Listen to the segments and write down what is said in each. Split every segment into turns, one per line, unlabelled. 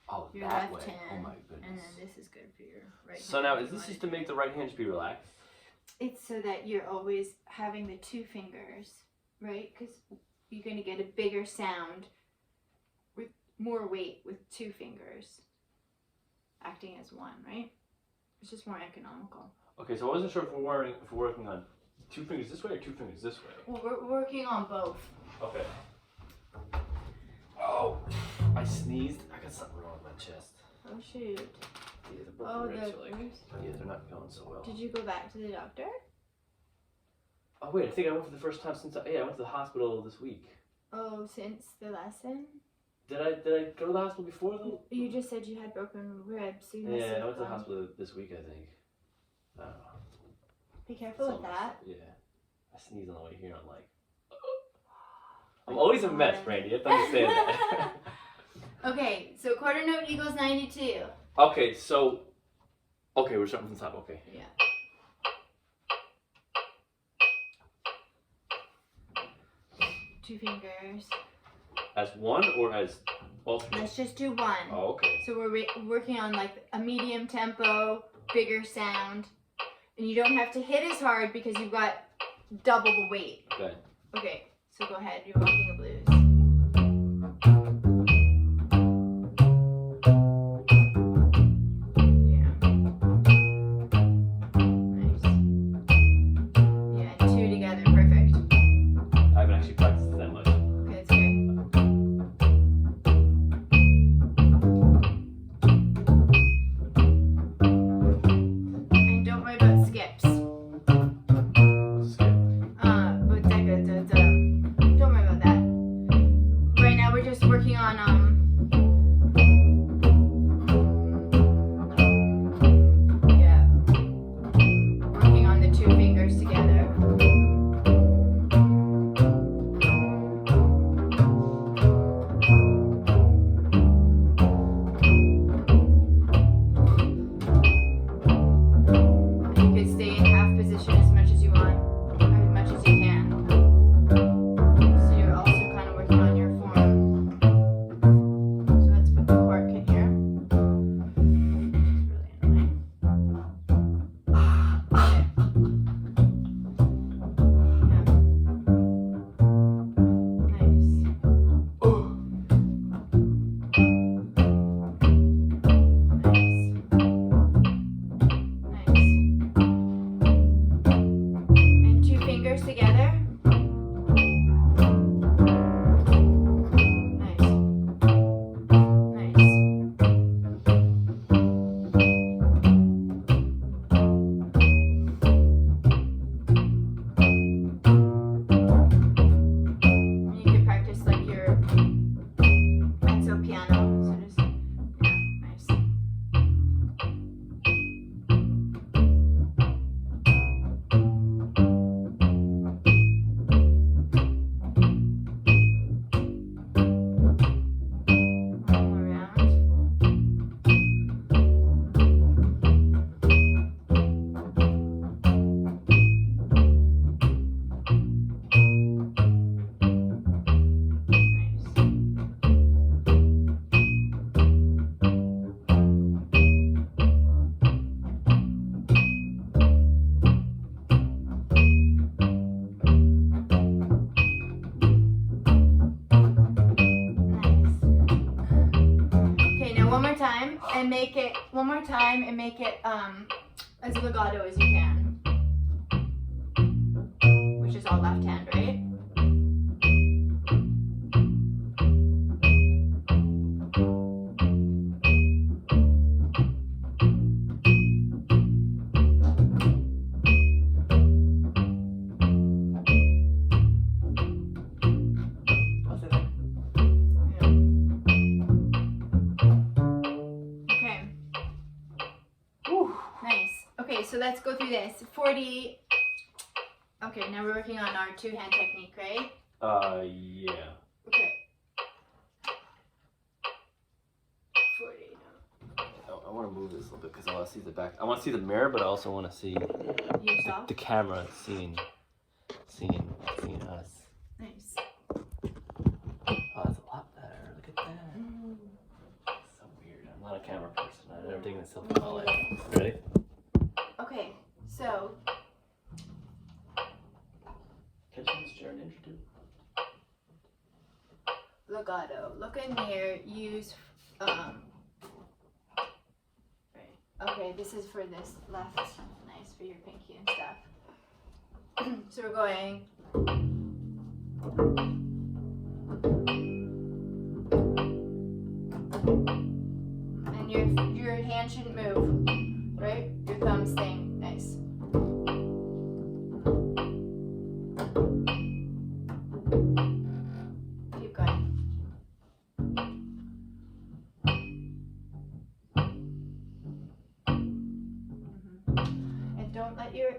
Oh,
your
that
left
way.
hand.
Oh my goodness.
And then this is good for your right hand.
So now, is this just to make the right hand just be relaxed?
It's so that you're always having the two fingers, right? Because you're going to get a bigger sound with more weight with two fingers acting as one, right? It's just more economical.
Okay, so I wasn't sure if we're working on 2 fingers this way or 2 fingers this way.
Well, we're working on both.
Okay. Oh, I sneezed. I got something wrong with my chest.
Oh shoot.
Yeah, the broken ribs.
the...
Yeah, they're not going so well.
Did you go back to the doctor?
Oh wait, I think I went for the first time since I went to the hospital this week.
Oh, since the lesson?
Did I go to the hospital before though?
You just said you had broken ribs, so you must
Yeah,
have
I went to the
gone.
hospital this week, I think. I don't know.
Be careful with that.
Yeah. I sneezed on the way here, I'm like... I'm always a mess, Brandi. You have to understand that.
Okay, so quarter note equals 92.
Okay, so... Okay, we're starting from the top, okay.
Yeah. Two fingers.
As one or as alternate?
Let's just do one.
Oh, okay.
So we're working on like a medium tempo, bigger sound. And you don't have to hit as hard because you've got double the weight.
Okay.
Okay, so go ahead. You're rocking a blues. Yeah. Nice. Yeah, two together. Perfect.
I haven't actually practiced it that much.
Okay, it's okay. And don't worry about skips.
What's a skip?
Don't worry about that. Right now we're just working on yeah, working on the two fingers together. You could stay in half position as much as you want, or as much as you can. So you're also kind of working on your form. So let's put the cork in here. Which is really annoying. Okay. Yeah. Nice. Nice. And two fingers together. Nice. Nice. And you can practice like your mezzo piano. So just, yeah, nice. All around. Nice. Nice. Okay, now one more time and make it as legato as you can. Which is all left hand, right?
I'll say that.
Yeah. Okay.
Whew.
Nice. Okay, so let's go through this. 40. Okay, now we're working on our two-hand technique, right?
Yeah.
Okay. 40.
I want to move this a little bit because I want to see the back. I want to see the mirror, but I also want to see
Yourself.
the camera seeing us.
Nice.
Oh, that's a lot better. Look at that. So weird. thing that's helping my life. Ready?
Okay, so
Catch this chair and introduce.
legato. Look in here. Use right. Okay, this is for this left. Nice for your pinky and stuff. So we're going. And your hand shouldn't move, right? Your thumb's staying nice. Keep going. And don't let your,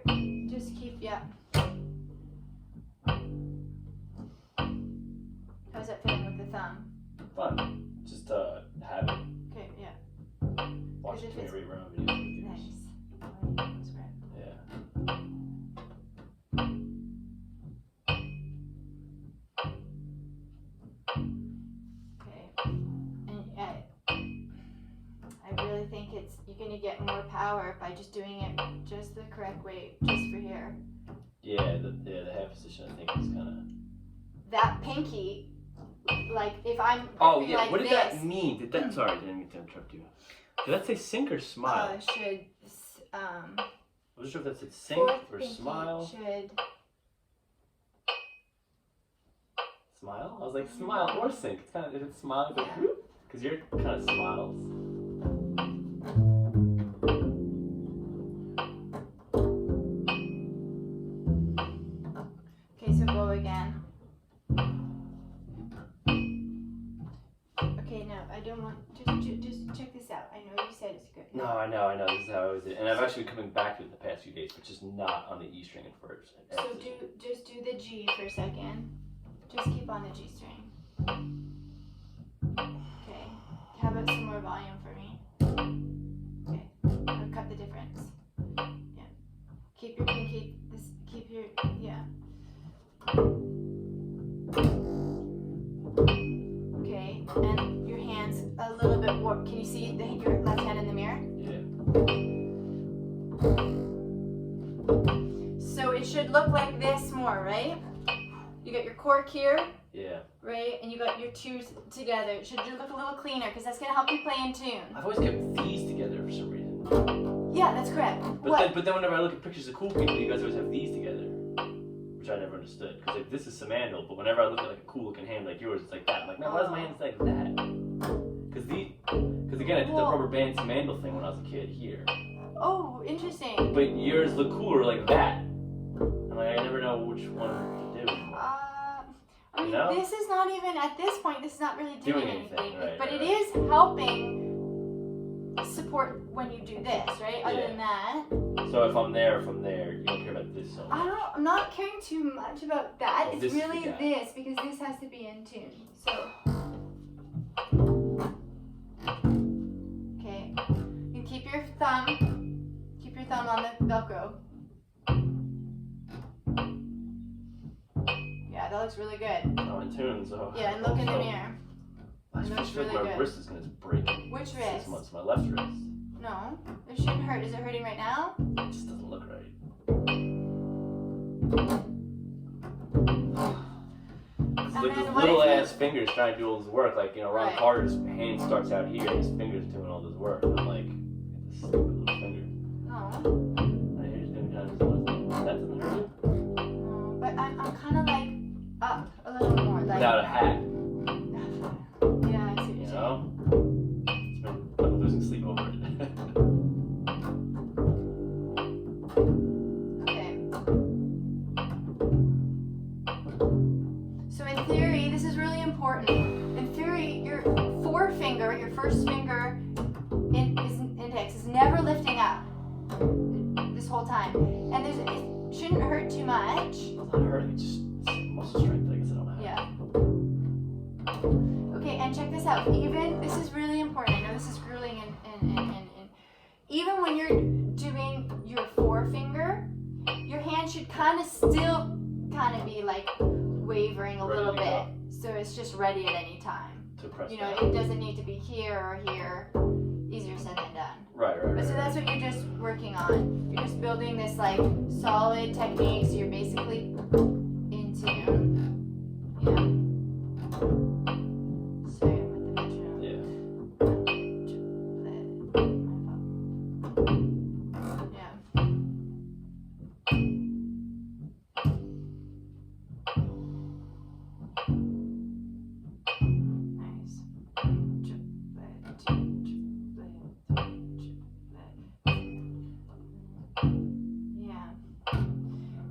just keep, yeah. How's that feeling with the thumb?
Fun. Just have it.
Okay, yeah.
Watch
Because
too
if
many rerun videos.
Nice. That's great.
Yeah.
Okay. And I really think you're gonna get more power by just doing it just the correct way, just for here.
Yeah, the half position I think is kind of.
That pinky, like if I'm
Oh yeah,
like
what did
this,
that mean? Did that? Sorry, I didn't mean to interrupt you. Did that say sink or smile?
should
I wasn't sure if that said sink
fourth
or
pinky
smile.
should
Smile? I was like smile or sink. It's kind of if it's smile, it's like
Yeah.
because you're kind of smiles.
Okay, so go again. Okay, no, I don't want. Just check this out. I know you said it's good.
No, I know. This is how I always did. And I've actually been coming back to it the past few days, but just not on the E string at first.
So just do the G for a second. Just keep on the G string. Okay. How about some more volume for me? Okay. I'll cut the difference. Yeah. Keep your pinky. Keep your yeah. Okay. And your hands a little bit warped. Can you see your left hand in the mirror?
Yeah.
So it should look like this more, right? You got your cork here,
Yeah.
right? And you got your twos together. It should look a little cleaner because that's going to help you play in tune.
I've always kept these together for some reason.
Yeah, that's correct.
But then whenever I look at pictures of cool people, you guys always have these together, which I never understood. Because like, this is Samandal, but whenever I look at like a cool looking hand like yours, it's like that. I'm like, no, why does my hand like that? Because again, I did the rubber band Samandal thing when I was a kid here.
Oh, interesting.
But yours look cooler like that. I'm like, I never know which one to do.
I mean,
You know?
this is not even, at this point, this is not really doing anything.
right,
but
right.
it is helping support when you do this, right? Other
Yeah.
than that,
So if I'm there, from there, you don't care about this so much.
I'm not caring too much about that.
Oh,
It's
this is
really
the guy.
this, because this has to be in tune. So, okay, you keep your thumb on the Velcro. Yeah, that looks really good.
I'm in tune, so.
Yeah, and look in the mirror.
I
It
just
looks
feel like
really
my
good.
wrist is gonna break.
Which
6
wrist?
months. My left wrist.
No, it shouldn't hurt. Is it hurting right now?
It just doesn't look right. It's like
then
those
what
little
if you-
ass fingers trying to do all this work. Like, you know, Ron
Right.
Carter's hand starts out here and his fingers doing all this work. I'm like, this stupid little finger.
No.
Right here, he's doing kind of this little thing. That doesn't hurt you?
No, but I'm kind of like up a little more. Like,
Without a hat,
yeah, I see what
you
you're saying.
know? I'm losing sleep over it.
Okay. So in theory, this is really important. In theory, your forefinger, your first finger, index, is never lifting up this whole time, and it shouldn't hurt too much.
It's not hurting, it's just muscle strength, I guess I don't have.
Yeah. Okay, and check this out. Even this is really important. I know this is grueling, and even when you're doing your forefinger, your hand should kind of still kind of be like wavering a
Ready
little
to
bit,
go.
so it's just ready at any time.
To press
You know,
down.
it doesn't need to be here or here. easier said than done.
Right.
But so that's what you're just working on. You're just building this like solid technique. So you're basically in tune. Yeah. Sorry, with the metronome.
Yeah.
Yeah. Nice. Yeah.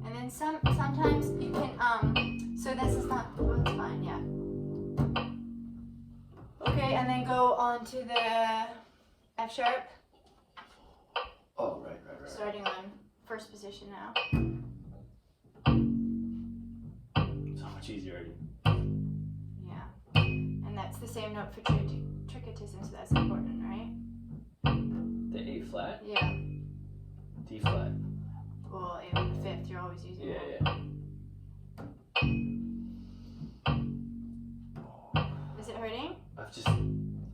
And then sometimes you can so this is not it's fine, yeah. Okay, and then go on to the F sharp.
Oh, right.
Starting on first position now.
So much easier already.
Yeah. And that's the same note for trichotism, so that's important, right?
The A flat,
Yeah.
D flat.
Well, in the fifth, you're always using that.
Yeah.
Is it hurting?
I've just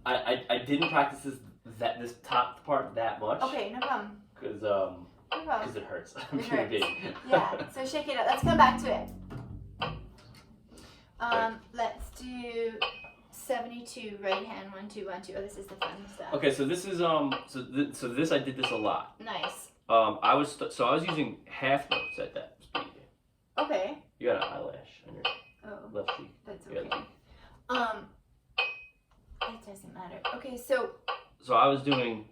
I didn't practice this top part that much.
Okay, no problem.
Because
No problem.
it hurts.
It
Really
hurts.
big.
Yeah, so shake it up. Let's come back to it.
Right.
Let's do 72 right hand 1 2 1 2. Oh, this is the fun stuff.
Okay, so this is so this I did this a lot.
Nice.
I was using half notes at that speed.
Okay.
You got an eyelash on your
Oh,
left cheek.
that's
Yeah.
okay. It doesn't matter. Okay, so
So I was doing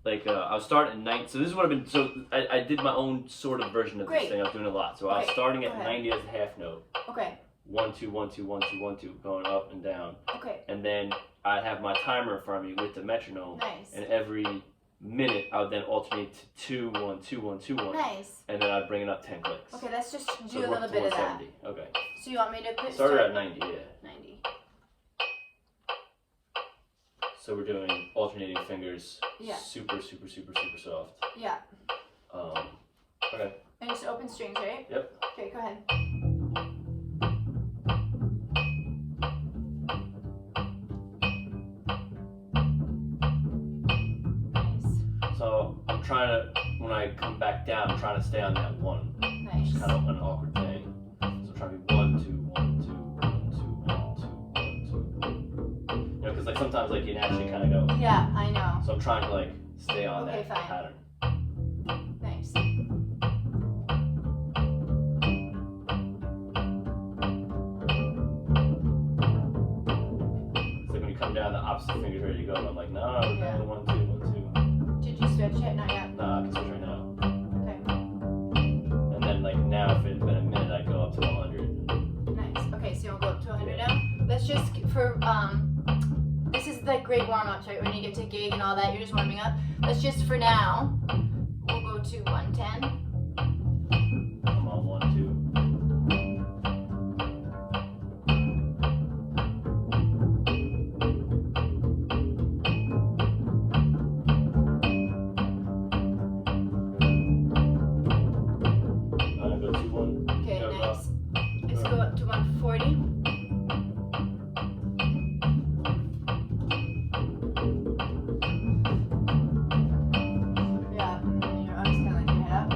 like I was starting at 90. So this is what I've been. So I did my own sort of version of
Great.
this thing. I was doing a lot. So I was
Okay,
starting
go
at
ahead.
90 as a half note.
okay,
1 2 1 2 1 2 1 2, going up and down.
okay,
And then I'd have my timer in front of me with the metronome.
nice,
And every minute I would then alternate to 2 1 2 1 2 1.
nice.
And then I'd bring it up 10 clicks.
Okay, let's just
So
do
it
a
worked
little
to
bit of that.
170. Okay.
So you want me to put
Started
start
at 90, yeah.
90.
So we're doing alternating fingers.
Yeah.
Super soft.
Yeah,
Okay.
and just open strings, right?
Yep.
Okay, go ahead. Nice,
So I'm trying to, when I come back down, I'm trying to stay on that one.
nice.
It's kind of an awkward thing. So I'm trying to be 1 2 1 2 1 2 1 2 1 2. You know, because like sometimes like you naturally kind of go.
Yeah, I know.
So I'm trying to like stay on
Okay,
that
fine.
pattern.
Nice.
It's like when you come down, the opposite finger's ready to go. And I'm like, no, we're
Yeah.
doing 1 2 1
Did you switch it? Not yet.
2. Nah, I can switch right now.
Okay.
And then like now, if it had been a minute, I'd go up to 100.
Nice. Okay, so you'll go up to 100 now. Let's just for this is the great warm ups, right? When you get to gig and all that, you're just warming up. Let's just for now, we'll go to 110.
I'm on 1 2. I'm gonna go 2 1.
Okay,
Go
nice. Let's go up to 140. Yeah, and then you're always kind of like your head up.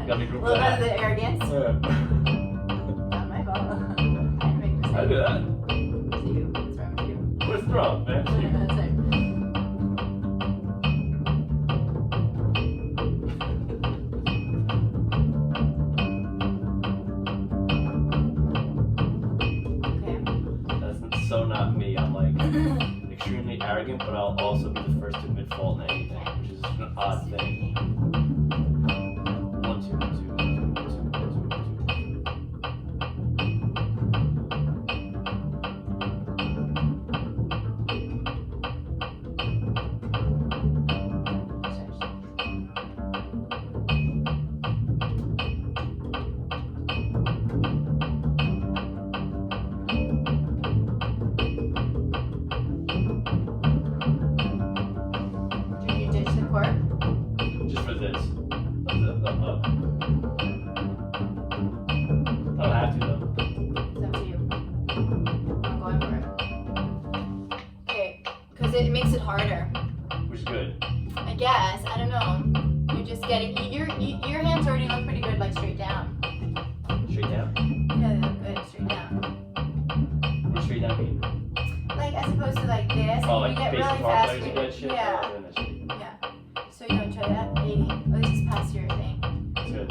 Got me
A
grouped
little bit of
out.
the arrogance.
Yeah.
Not my fault. I make mistakes.
I do that.
It's you. What's wrong with you?
What's wrong, man?
That's it. Okay.
That's so not me. I'm like extremely arrogant, but I'll also be the first to admit fault in anything, which is an odd thing. 1 2 1 2 1 2 1 2 1 2 1 2.
Do you ditch the cork? makes it harder.
Which is good.
I guess. I don't know. You're just getting your hands already look pretty good, like straight down.
Straight down?
Yeah, they look good straight down.
What does straight down mean?
Like as opposed to like this.
Oh, like
you get
basic
really
arm
fast.
legs and that shit?
Yeah.
Oh, doing that shit.
Yeah. So you want to try that? 80. Oh, this is past your thing.
That's good.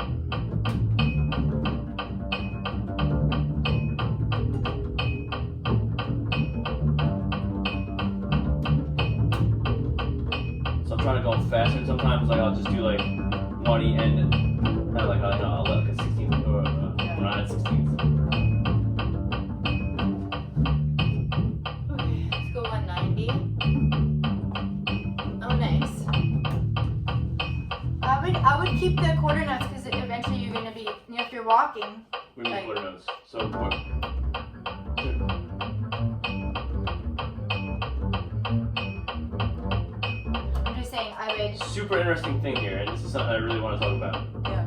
So I'm trying to go faster, and sometimes like I'll just do like 20 and like I'll let like a 16 or when I'm at 16.
Okay, let's go 190. Oh, nice. I would keep the quarter notes because eventually you're gonna be, if you're walking.
We need quarter notes. So what?
I'm just saying, I would.
Super interesting thing here, and this is something I really want to talk about.
Yeah.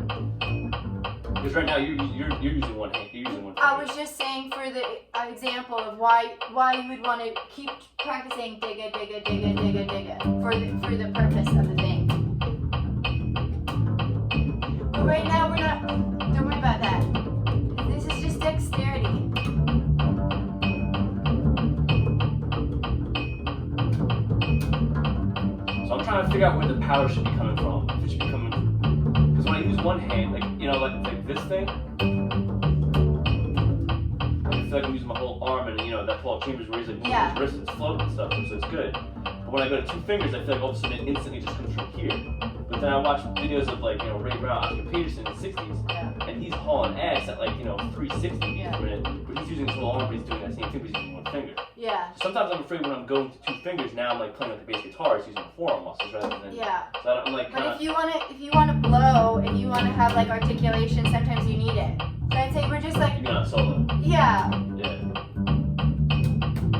Because right now you're using one hand. You're using one finger.
I was just saying for the example of why you would want to keep practicing digga digga digga digga digga for the purpose of the thing. But right now we're not. Don't worry about that. This is just dexterity.
So I'm trying to figure out where the power should be coming from. If it should be coming, because when I use one hand, like like this thing, I feel like I'm using my whole arm, and that Paul Chambers where he's like moving his wrist and it's floating and stuff, so it's good. But when I go to two fingers, I feel like all of a sudden it instantly just comes from here. But then I watch videos of like Ray Brown, Oscar Peterson in the 60s, and he's hauling ass at like 360 meters per minute, but he's using his whole arm, but he's doing that same thing, but he's using one finger.
Yeah.
Sometimes I'm afraid when I'm going to two fingers, now I'm like playing like the bass guitar, it's using my forearm muscles rather than.
Yeah.
So I'm like.
But if you wanna blow, if you wanna have like articulation, sometimes you need it. So I'd say we're just like.
You mean on solo?
Yeah.
Yeah.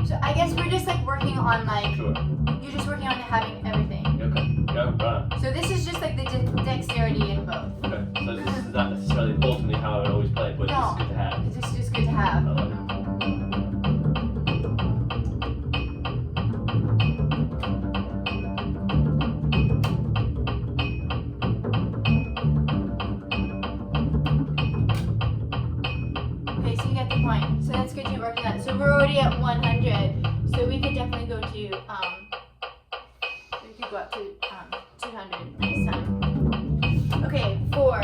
So I guess we're just like working on like.
Sure.
You're just working on having everything.
Okay. Yeah, right.
So this is just like the dexterity in both.
Okay. So this is not necessarily ultimately how I would always play, but
No.
this is good to have.
It's just good to have.
I love it.
Okay, so you get the point. So that's good you're working on. So we're already at 100. So we could definitely go to we could go up to 200 next time. Okay, 4.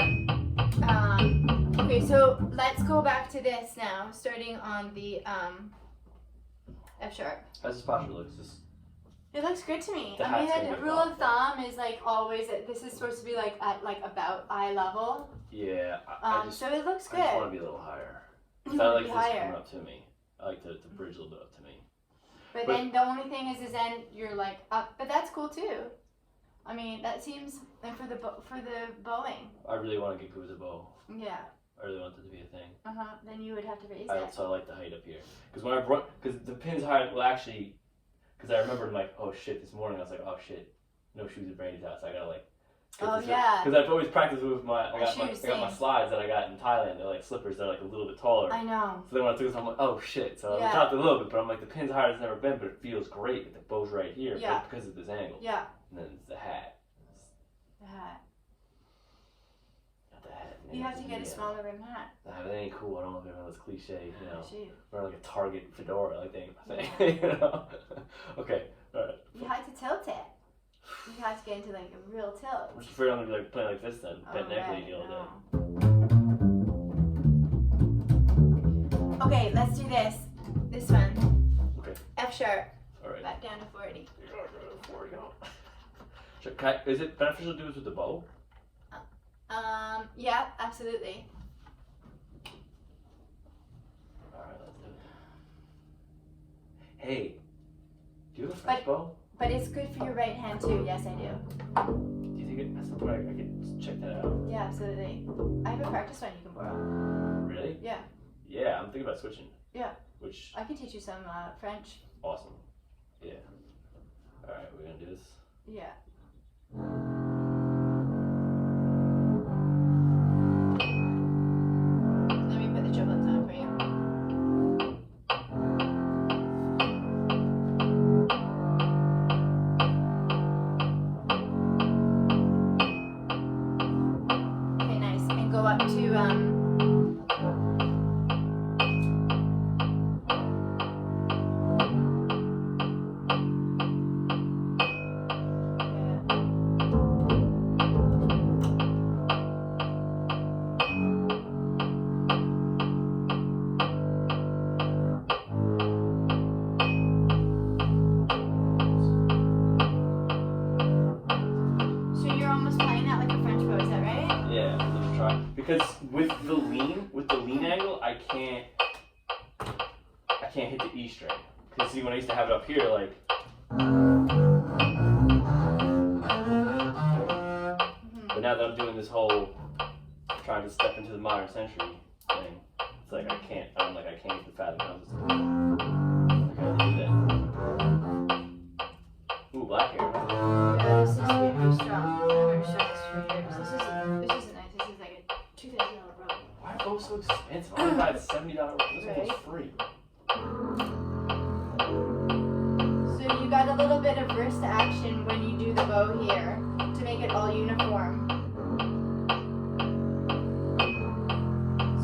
Okay, so let's go back to this now, starting on the F sharp.
How's this posture look?
It looks good to me.
The
I mean,
hat's
the
gonna
rule
go
of thumb is like always that this is supposed to be like at like about eye level.
Yeah.
So it looks
I just want
good.
to be a little higher.
You
I
want
like
to be
this
higher.
coming up to me. I like the bridge a little bit up to me.
But then the only thing is then you're like up. But that's cool too. I mean, that seems like for the bowing.
I really want to get good with the bow.
Yeah.
I really want that to be a thing.
Then you would have to raise
I
it.
also like the height up here. Because when I brought, because the pin's high, well actually, because I remembered like, oh shit, this morning I was like, oh shit, no shoes at Brandy's house. I gotta like.
Oh yeah.
Because I've always practiced with I got my
same.
slides that I got in Thailand. They're like slippers. They're like a little bit taller.
I know.
So then when I took this, I'm like, oh shit. So I
Yeah.
dropped it a little bit, but I'm like, the pin's higher than it's never been, but it feels great. But the bow's right here,
Yeah.
but because of this angle.
Yeah.
And then it's the hat.
The hat.
Not the hat.
You have to get a smaller rim hat.
Nah, that ain't cool. I don't know if everyone's cliche,
Shoot.
Or like a Target fedora, like they say.
Yeah.
Okay, alright.
You had to tilt it. You had to get into like a real tilt.
I'm just afraid I'm gonna be like playing like this then. Bent neck lady all day.
No. Okay, let's do this. This one.
Okay.
F sharp.
Alright.
Back down to 40.
Is it beneficial to do this with the bow?
Yeah, absolutely.
Alright, let's do it. Hey, do you have a French bow?
But it's good for your right hand too. Yes, I do.
Do you think that's something I could check that out?
Yeah, absolutely. I have a practice one you can borrow.
Really?
Yeah.
Yeah, I'm thinking about switching.
Yeah.
Which?
I can teach you some French.
Awesome. Yeah. Alright, we're gonna do this.
Yeah. Let me put the triplets on for you.
because with the lean angle, I can't hit the E string. Cause see, when I used to have it up here, like. But now that I'm doing this whole trying to step into the modern century thing, it's like I can't even fathom how this is. I gotta do that. Ooh, black hair.
Yeah, this is really strong. I've never shot this for years. This isn't nice. This is like a $2,000 robe.
Why are bows so expensive? I only buy a $70 robe. This one's free.
So you got a little bit of wrist action when you do the bow here to make it all uniform.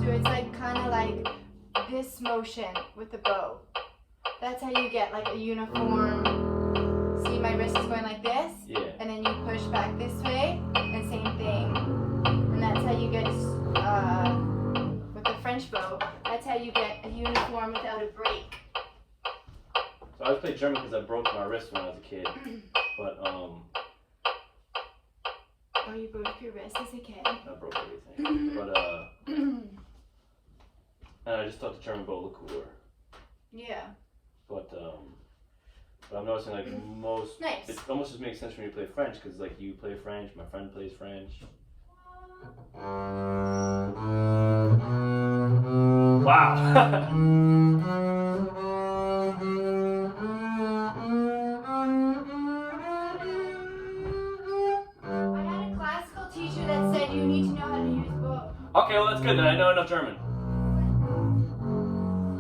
So it's like kind of like this motion with the bow. That's how you get like a uniform. See, my wrist is going like this, and then you push back this way, and same thing. And that's how you get with the French bow. That's how you get a uniform without a break.
So I always played German because I broke my wrist when I was a kid. But
Oh, you broke your wrist as a kid?
I broke everything. But and I just thought the German bow looked cooler.
Yeah.
But I'm noticing like most.
Nice.
It almost just makes sense when you play French because like you play French, my friend plays French. Wow.
You need to know how to use both.
Okay, well that's good then. I know enough German.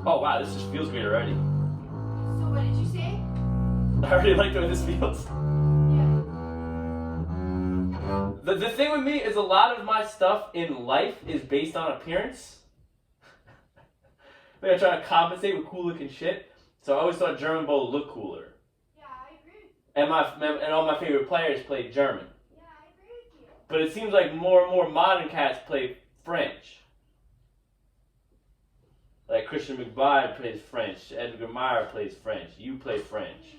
Oh wow, this just feels great already.
So what did you say?
I already like the way this feels.
Yeah.
The thing with me is a lot of my stuff in life is based on appearance. Like I try to compensate with cool looking shit. So I always thought German bow looked cooler.
Yeah, I agree.
And all my favorite players played German.
You.
But it seems like more and more modern cats play French. Like Christian McBride plays French, Edgar Meyer plays French, you play French.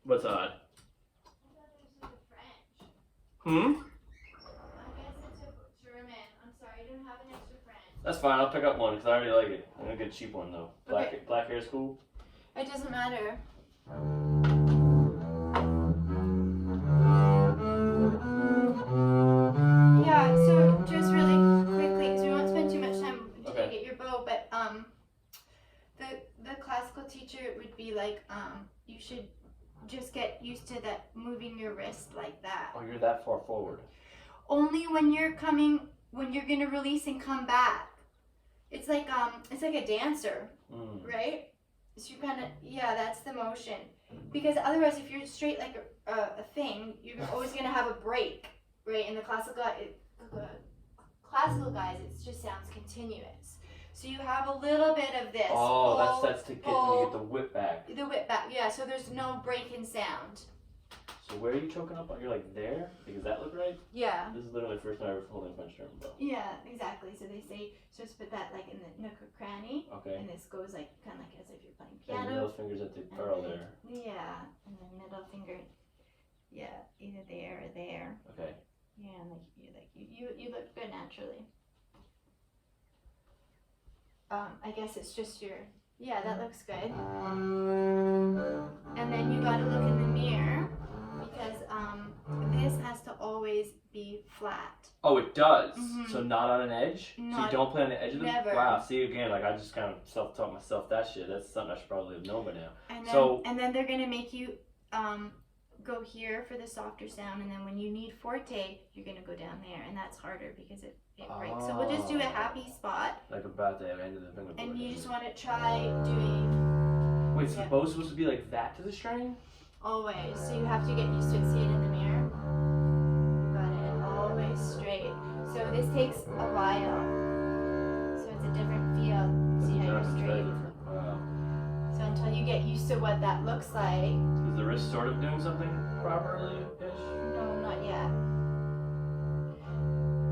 What's odd?
I thought it was French.
Hmm?
I guess it's a German. I'm sorry, I don't have an extra French.
That's fine, I'll pick up one because I already like it. I'm gonna get a cheap one though.
Okay.
Black hair is cool.
It doesn't matter. Yeah, so just really quickly, because we won't spend too much time until you get your bow, but the classical teacher would be like, you should just get used to that moving your wrist like that.
Oh, you're that far forward.
Only when you're gonna release and come back. It's like a dancer, right? So you kind of, that's the motion. Because otherwise, if you're straight like a thing, you're always gonna have a break, right? In the classical guys, it just sounds continuous. So you have a little bit of this.
Oh, that's to get when you get the whip back.
The whip back, yeah. So there's no break in sound.
So where are you choking up on? You're like there? Does that look right?
Yeah.
This is literally the first time I ever holding a French German bow.
Yeah, exactly. So they say, so just put that like in the nook or cranny.
Okay.
And this goes like kind of like as if you're playing
And
piano.
the middle finger's at the barrel there.
Yeah, and then middle finger. Yeah, either there or there.
Okay.
Yeah, and you look good naturally. I guess it's just your. Yeah, that looks good. And then you gotta look in the mirror because this has to always be flat.
Oh, it does?
Mm-hmm.
So not on an edge? So you don't play on the edge of them?
Never.
Wow, see again, like I just kind of self-taught myself that shit. That's something I should probably have known by now.
And then they're gonna make you go here for the softer sound, and then when you need forte, you're gonna go down there, and that's harder because it breaks. So we'll just do a happy spot.
Like about the end of the fingerboard.
And you just want to try doing.
Wait, so the bow's supposed to be like that to the string?
Always. So you have to get used to it. See it in the mirror. You got it. Always straight. So this takes a while. So it's a different feel. See how you're straight.
Wow.
So until you get used to what that looks like.
Is the wrist sort of doing something properly-ish?
No, not yet.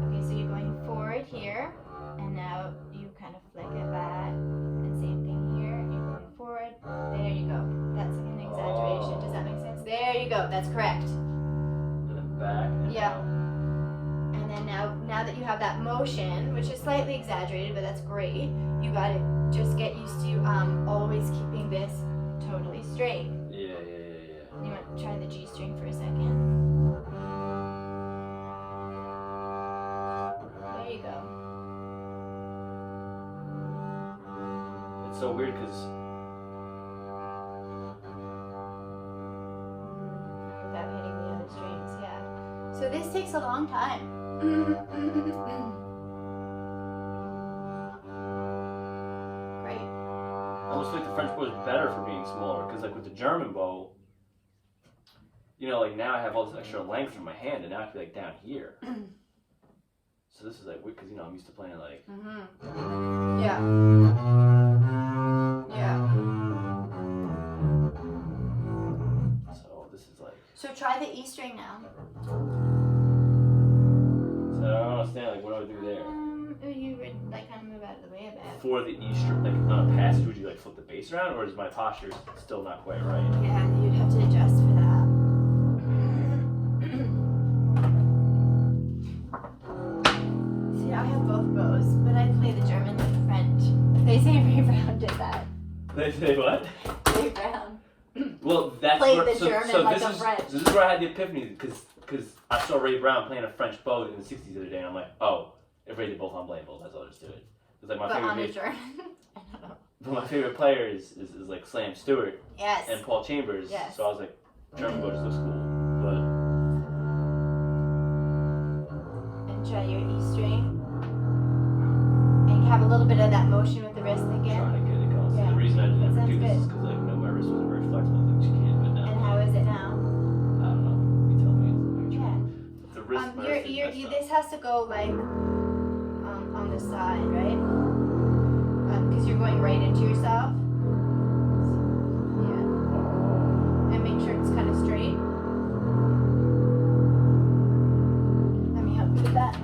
Okay, so you're going forward here, and now you kind of flick it back, and same thing here. You're going forward. There you go. That's an exaggeration. Does that make sense? There you go. That's correct.
And then back. And
Yeah.
out.
And then now that you have that motion, which is slightly exaggerated, but that's great, you gotta just get used to always keeping this totally straight.
Yeah.
You want to try the G string for a second? There you go.
It's so weird because
Without hitting the other strings, yeah. So this takes a long time. Great.
I almost feel like the French bow is better for being smaller because like with the German bow, you know, like now I have all this extra length in my hand and now I have to be like down here. So this is like weird because, you know, I'm used to playing like...
Yeah. Yeah.
So this is like...
So try the E string now.
So I don't understand, like, what do I do there?
You would like kind of move out of the way a bit.
For the E string, like on a passage, would you like flip the bass around, or is my posture still not quite right?
Yeah, you'd have to adjust for that. See, I have both bows, but I play the German and the French. They say Ray Brown did that.
They say what?
Ray Brown.
Well, that's
Played
where,
the German like a French.
So this is where I had the epiphany, because I saw Ray Brown playing a French bow in the 60s the other day, and I'm like, oh, if Ray did both, I'm playing both, that's all there is to it. It's like my
But
favorite
on a German. I don't know.
But my favorite player is like Slam Stewart
Yes.
and Paul Chambers,
Yes.
so I was like, German bow just looks cool, but...
And try your E string. And you have a little bit of that motion with the wrist
I'm
again.
trying to get it going. So
Yeah.
the reason I didn't ever
Sounds
do this
good.
is because like, no, my wrist wasn't very flexible, like you can, but now...
And how is it now?
I don't know. You tell me.
Yeah.
The wrist, my wrist is messed up.
This has to go like on the side, right? Because you're going right into yourself. Yeah. And make sure it's kind of straight. Let me help you with that. So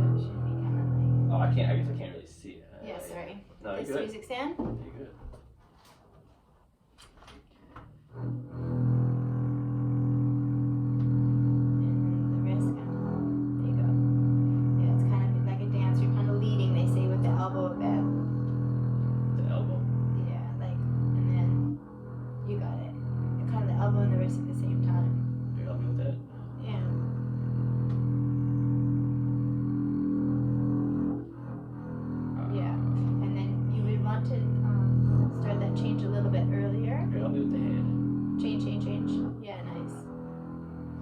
it should be kind of like.
Oh, I guess I can't really see it.
Yeah, sorry.
No,
This
you're good.
music stand.
You're good.
And the wrist kind of. There you go. Yeah, it's kind of like a dance. You're kind of leading, they say, with the elbow a bit.
The elbow.
Yeah, like, and then you got it. Kind of the elbow and the wrist at the same time.
You help me with that?
Yeah. Yeah. And then you would want to start that change a little bit earlier.
You help me with the hand.
Change. Yeah, nice.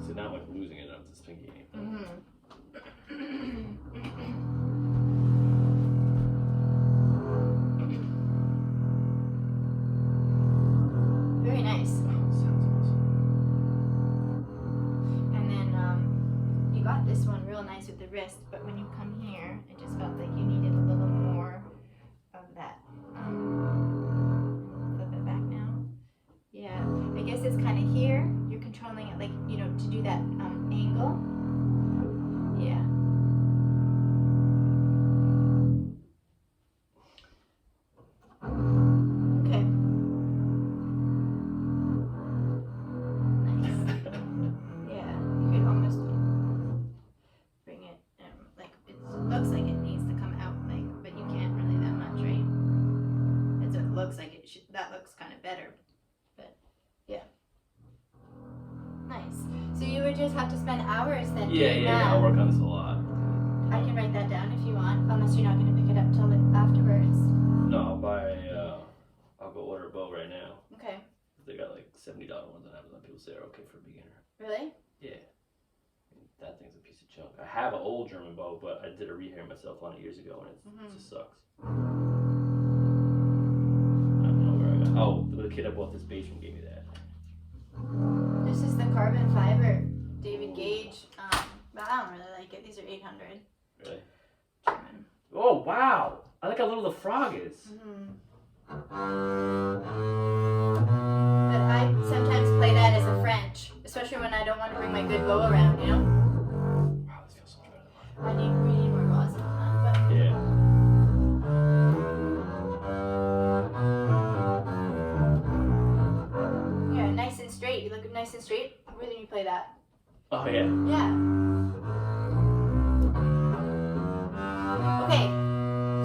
So now I'm like losing it. I'm just thinking.
Very nice.
Sounds awesome.
And then you got this one real nice with the wrist, but when you come here, it just felt like you needed a little more of that. Flip it back now. Yeah, I guess it's kind of here. You're controlling it, like, you know, to do that angle. Yeah. Okay. Nice. Yeah, you could almost bring it, like, it looks like it needs to come out, like, but you can't really that much, right? It looks like it should, that looks kind of better, but, yeah. Nice. So you would just have to spend hours then doing that.
I'll work on this a lot.
I can write that down if you want, unless you're not going to pick it up till afterwards.
No, I'll buy, I'll go order a bow right now.
Okay.
They got like $70 ones on Amazon. People say are okay for a beginner.
Really?
Yeah. That thing's a piece of junk. I have an old German bow, but I did a rehair myself on it years ago, and it just sucks. I don't know where I got. Oh, the kid I bought this beige from gave me that.
This is the carbon fiber David Gage, but I don't really like it. These are 800.
Really?
German.
Oh wow! I like how little the frog is.
But I sometimes play that as a French, especially when I don't want to bring my good bow around, you know?
Wow, this feels so much better than mine.
We need more rosin on that, but...
Yeah.
Yeah, nice and straight. You look nice and straight. Where do you play that?
Oh yeah.
Yeah. Okay,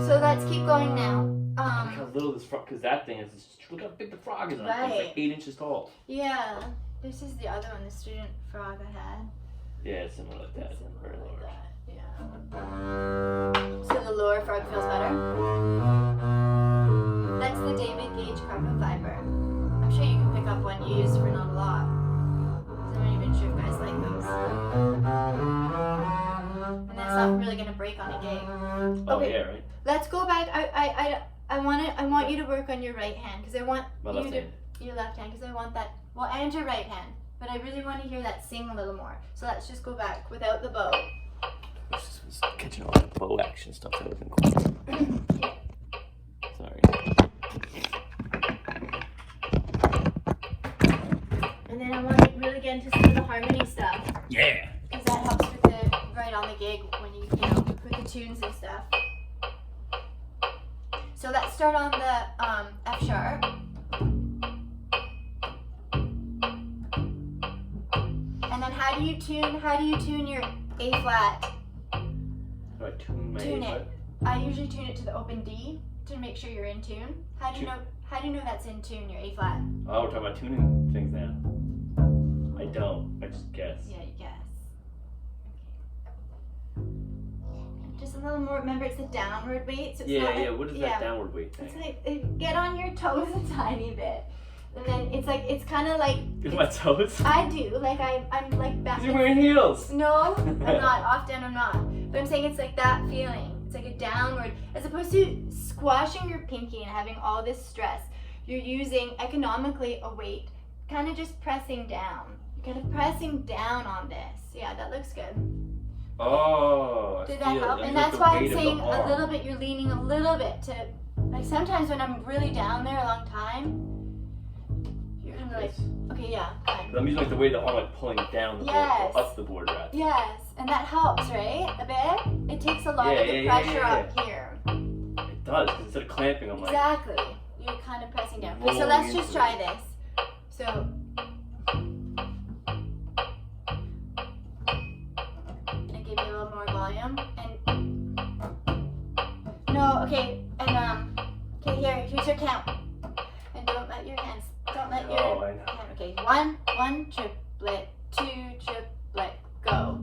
so let's keep going now.
Look how little this frog, because that thing is, look how big the frog is on it. It's like 8 inches tall.
Yeah, this is the other one, the student frog I had.
Yeah, it's similar like that. Very large.
Yeah. So the lower frog feels better. That's the David Gage carbon fiber. I'm sure you can pick up one used for not a lot. I'm not even sure if guys like those. And that's not really gonna break on a gig.
Oh
Okay,
yeah, right?
let's go back. I want you to work on your right hand because I want
My left hand.
your left hand because I want that. Well, and your right hand, but I really want to hear that sing a little more. So let's just go back without the bow.
Just catching all that bow action stuff that was in cool. Sorry.
And then I want to really get into some of the harmony stuff.
Yeah.
Because that helps with the right on the gig when you know, with the tunes and stuff. So let's start on the F sharp. And then how do you tune your A flat?
Do I tune my
Tune
A
it.
flat?
I usually tune it to the open D to make sure you're in tune. How do you know that's in tune, your A flat?
Oh, we're talking about tuning things now. I don't. I just guess.
Yeah, you guess. Okay. Just a little more. Remember, it's a downward weight. So it's not like,
What is that downward weight thing?
It's like get on your toes a tiny bit, and then it's kind of like.
My toes?
I do. Like I'm like back.
You're wearing heels.
No, I'm not. Often I'm not. But I'm saying it's like that feeling. It's like a downward, as opposed to squashing your pinky and having all this stress. You're using economically a weight, kind of just pressing down. You're kind of pressing down on this. Yeah, that looks good.
Oh.
Did that help? And that's why I'm saying a little bit. You're leaning a little bit to, like sometimes when I'm really down there a long time, you're kind of like, okay, yeah. Fine.
I'm using like the weight of the arm, like pulling down the board, or up the board rather.
Yes, and that helps, right? A bit. It takes a lot of the pressure up here.
It does, because instead of clamping, I'm like.
Exactly. You're kind of pressing down. Okay, so let's just try this. So. I give you a little more volume and. No, okay, and okay, here's your count. And don't let your hands. Don't let your.
Oh, I know.
Hand, okay, one triplet, two triplet, go.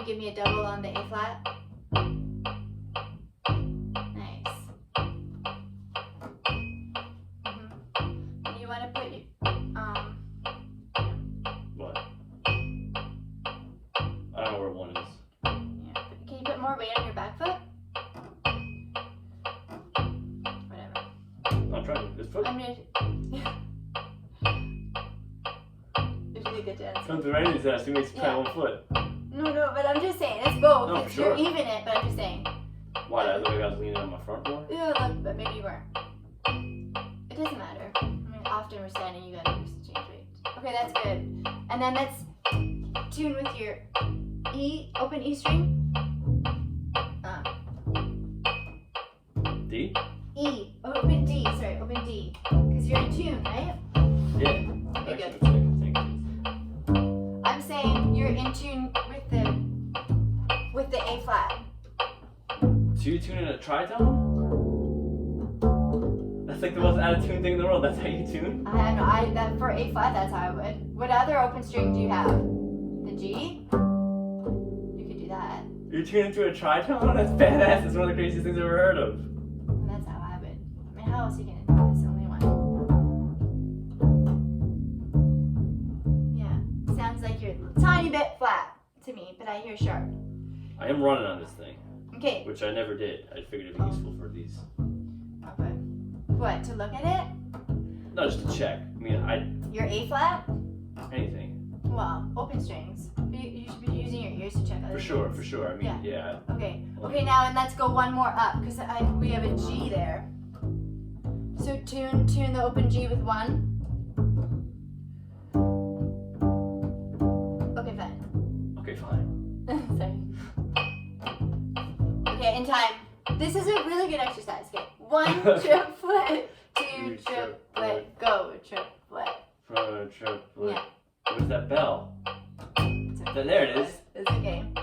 Give me a double on the A flat. Nice. And you want to put
What? I don't know where one is.
Yeah. Can you put more weight on your back foot? Whatever.
I'm trying. This foot.
I'm gonna. You're really good dancer.
Come through anything else. You make try one foot.
No, but I'm just saying, it's both.
No, for sure.
You're even it, but I'm just saying.
Why? I thought I was leaning on my front more?
Yeah, look, but maybe you weren't. It doesn't matter. I mean, often we're standing, you gotta change weights. Okay, that's good. And then let's tune with your E, open E string.
D?
E, open D, sorry, open D. Because you're in tune, right?
Yeah.
Okay, good.
Actually,
I'm saying you're in tune with the A flat.
So you tune in a tritone? That's like the most out of tune thing in the world. That's how you tune?
I don't know. That for A flat, that's how I would. What other open string do you have? The G? You could do that.
You tune into a tritone? That's badass. It's one of the craziest things I've ever heard of.
That's how I would. I mean, how else are you gonna do this? Only one. Yeah. Sounds like you're a tiny bit flat to me, but I hear sharp.
I am running on this thing.
Okay.
Which I never did. I figured it'd be useful for these.
Okay. What, to look at it?
No, just to check. I mean,
Your A flat?
anything.
Well, open strings. You should be using your ears to check other
For sure,
things.
for sure. I mean, yeah.
Okay. Okay, now and let's go one more up because we have a G there. So tune the open G with 1. Okay, fine.
Okay, fine.
Sorry. Okay, in time. This is a really good exercise. Okay, 1 triplet, 2 triplet, go triplet.
Triplet.
Yeah.
Where's that bell? There it is.
It's a game.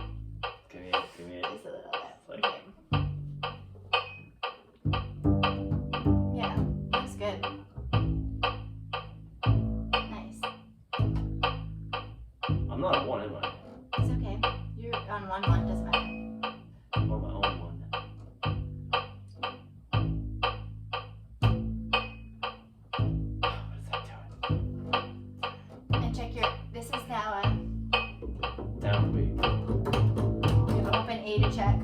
Give me it.
Just a little bit.
Like,
Okay. Yeah, looks good. Nice.
I'm not on 1, am I?
It's okay. You're on 1-1, doesn't matter.
I'm on my own 1. What is that doing?
And check this is now a,
Down B.
you have an open A to check.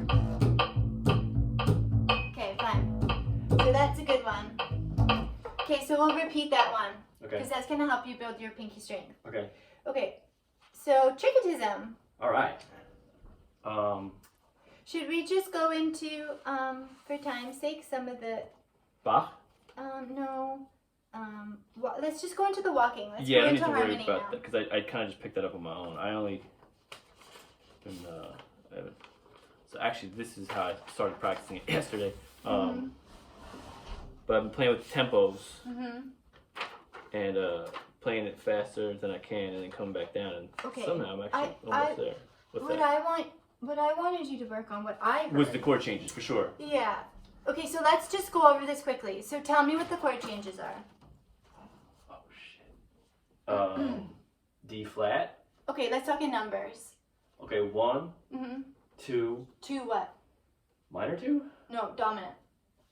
Okay, fine. So that's a good one. Okay, so we'll repeat that one.
Okay.
Because that's going to help you build your pinky strength.
Okay.
Okay, so trichotism.
All right.
Should we just go into, for time's sake, some of the,
Bach?
no, let's just go into the walking. Let's
Yeah,
go
I need
into
to worry
harmony
about
now.
that because I kind of just picked that up on my own. I only been I haven't. So actually, this is how I started practicing it yesterday. But I've been playing with tempos and playing it faster than I can, and then coming back down, and somehow I'm actually almost there. What's that?
What I wanted you to work on, what I heard.
Was the chord changes for sure.
Yeah. Okay, so let's just go over this quickly. So tell me what the chord changes are.
Oh shit. D flat.
Okay, let's talk in numbers.
Okay, 1, 2.
2 what?
Minor 2?
No, dominant.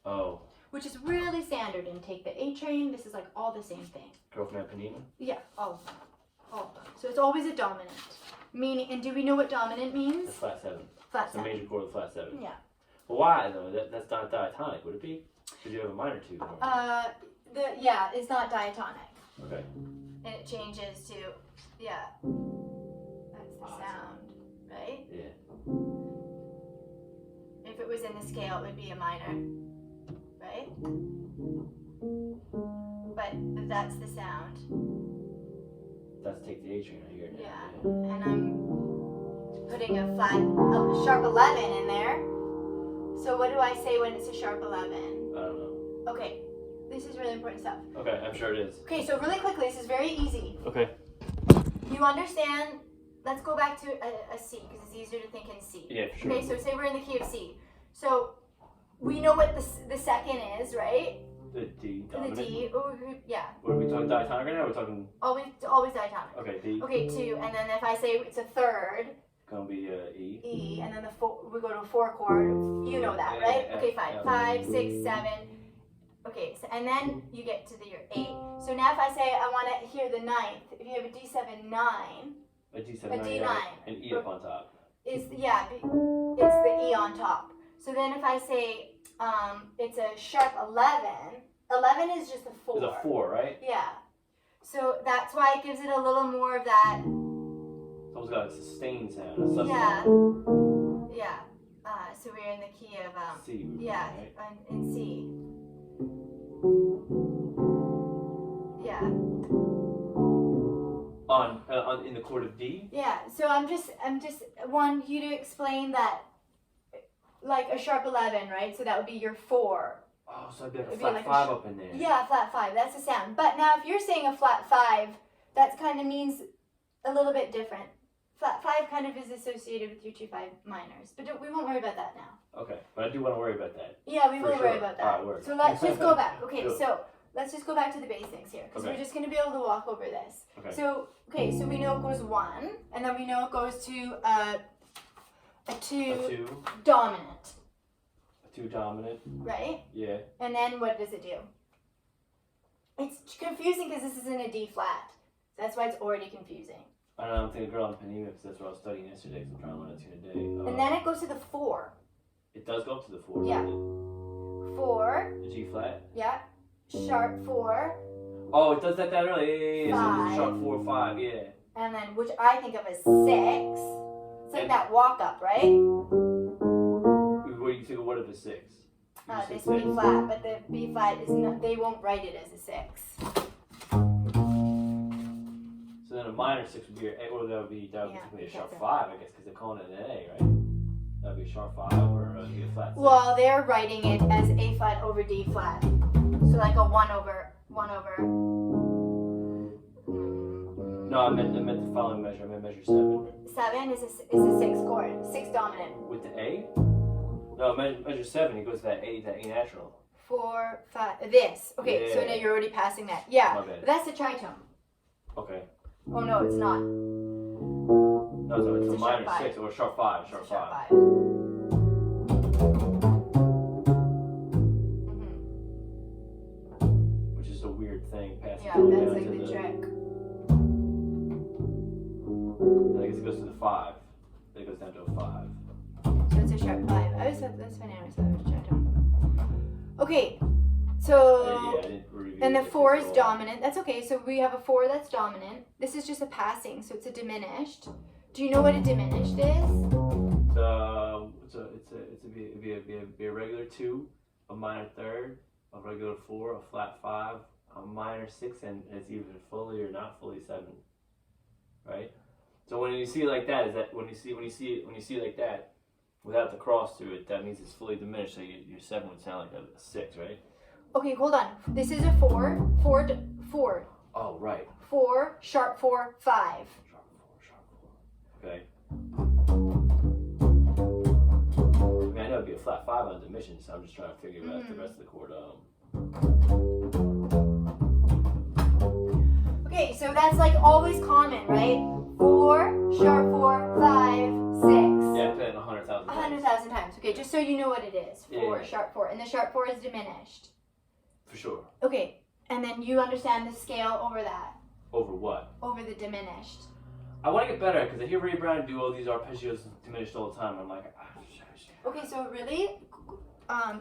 Oh.
Which is really standard in Take the A Train. This is like all the same thing.
Girl from Ipanema?
Yeah, all of them. All of them. So it's always a dominant. Meaning, and do we know what dominant means?
That's flat 7.
Flat
It's a
7.
major chord of flat 7.
Yeah.
Well, why though? That's not diatonic, would it be? Because you have a minor 2.
Yeah, it's not diatonic.
Okay.
And it changes to, yeah. That's the sound, right?
Yeah.
If it was in the scale, it would be a minor, right? But that's the sound.
That's Take the A Train, I hear it now.
Yeah. And I'm putting a sharp 11 in there. So what do I say when it's a sharp 11?
I don't know.
Okay. This is really important stuff.
Okay, I'm sure it is.
Okay, so really quickly, this is very easy.
Okay.
You understand? Let's go back to a C, because it's easier to think in C.
Yeah, for sure.
Okay, so say we're in the key of C. So we know what the second is, right?
The D dominant.
The D. Oh, yeah.
What are we talking diatonic right now? We're talking.
Always diatonic.
Okay, D.
Okay, 2, and then if I say it's a third,
Gonna be E.
E, and then we go to a 4 chord. You know that, right? Okay, fine. 5, 6, 7. Okay, so, and then you get to your 8. So now if I say I want to hear the 9th, if you have a D7 9,
A D7,
a D9,
an E up on top.
it's the E on top. So then if I say it's a sharp 11, 11 is just a 4.
It's a 4, right?
Yeah. So that's why it gives it a little more of that.
It's almost got a sustained sound. A sus
Yeah.
sound.
Yeah. So we're in the key of
C.
yeah,
Right?
in C. Yeah.
On in the chord of D.
Yeah. So I'm just want you to explain that, like a sharp 11, right? So that would be your 4.
Oh, so I'd be like a
It'd be
flat
like a
5 up in there.
Yeah, flat 5. That's the sound. But now if you're saying a flat 5, that kind of means a little bit different. Flat 5 kind of is associated with your 2-5 minors, but we won't worry about that now.
Okay, but I do want to worry about that.
Yeah, we
For
will
sure.
worry about that.
Alright, word.
So let's just go back. Okay,
Sure.
so let's just go back to the basics here, because
Okay.
we're just going to be able to walk over this.
Okay.
So we know it goes 1, and then we know it goes to a 2
A 2.
dominant,
A 2 dominant.
right?
Yeah.
And then what does it do? It's confusing because this is in a D flat. That's why it's already confusing.
I don't know, I'm thinking girl on Panema because that's what I was studying yesterday because I'm trying to learn that tune today.
And then it goes to the 4.
It does go up to the 4.
Yeah. 4.
The G flat.
Yeah. Sharp 4.
Oh, it does that early. Yeah. So
Five.
it's sharp 4, 5. Yeah.
And then, which I think of as 6. It's like
And-
that walk up, right?
What do you think? What if it's 6?
This B flat, but the B flat is not, they won't write it as a 6.
So then a minor 6 would be your A, or that would be
Yeah,
technically a sharp
that's it.
5, I guess, because they're calling it an A, right? That would be a sharp 5 or a B flat 6.
Well, they're writing it as A flat over D flat. So like a 1 over.
No, I meant the following measure. I meant measure 7.
7 is a 6 chord, 6 dominant.
With the A? No, measure 7. It goes to that A natural.
4, 5. This. Okay, so
Yeah.
now you're already passing that. Yeah,
My bad.
but that's the tritone.
Okay.
Oh no, it's not.
No, it's
It's
a
a
minor
sharp
6 or a sharp 5. Sharp
It's a
5.
5.
Which is a weird thing. Passing
Yeah,
down
that's
to
like the trick.
I guess it goes to the 5. Then it goes down to a 5.
So it's a sharp 5. I always thought that's funny. I always thought it was tritone. Okay, so
Yeah, I didn't review
and the
it
4 is
because
dominant. That's okay. So we have a 4 that's dominant. This is just a passing, so it's a diminished. Do you know what a diminished is?
It'd be a regular 2, a minor 3rd, a regular 4, a flat 5, a minor 6, and it's either fully or not fully 7. Right? So when you see it like that, is that when you see it like that, without the cross through it, that means it's fully diminished. So your 7 would sound like a 6, right?
Okay, hold on. This is a 4. 4.
Oh, right.
4, sharp 4, 5.
Sharp 4. Okay. I mean, I know it'd be a flat 5 on diminished, so I'm just trying to figure out the rest of the chord.
Okay, so that's like always common, right? 4, sharp 4, 5, 6.
Yeah, I played it 100,000 times.
100,000 times. Okay, just so you know what it is. 4,
Yeah.
sharp 4. And the sharp 4 is diminished.
For sure.
Okay, and then you understand the scale over that,
Over what?
over the diminished.
I want to get better because I hear Ray Brown do all these arpeggios diminished all the time. I'm like,
Okay, so a really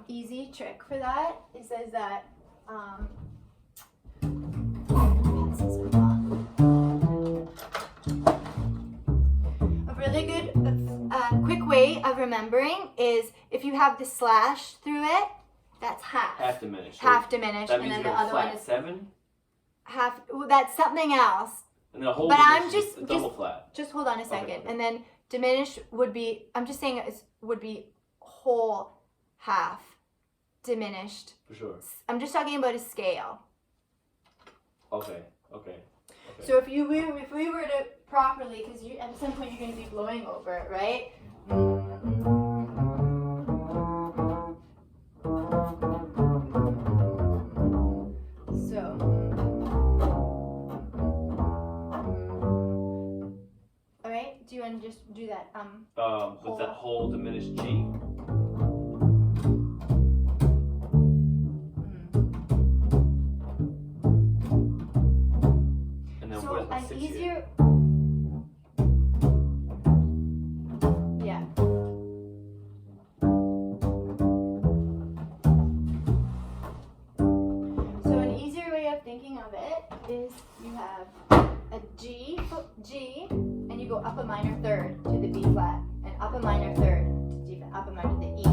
easy trick for that is that a really good quick way of remembering is if you have the slash through it, that's half.
half diminished.
Half diminished,
That
and
means
then
you
the
go
other one
flat
is
7,
half. Well, that's something else.
and then a whole
But I'm
diminished is
just-
a double flat.
Just hold on a second.
Okay.
And then diminished would be, I'm just saying it would be whole half diminished.
For sure.
I'm just talking about a scale.
Okay.
So if we were to properly, because at some point you're going to be blowing over it, right? So. All right. Do you want to just do that?
With that whole diminished G. And then
So
what is my
an
6
easier.
here?
Yeah. So an easier way of thinking of it is you have a G, and you go up a minor third to the B flat, and up a minor third to D flat, up a minor to the E.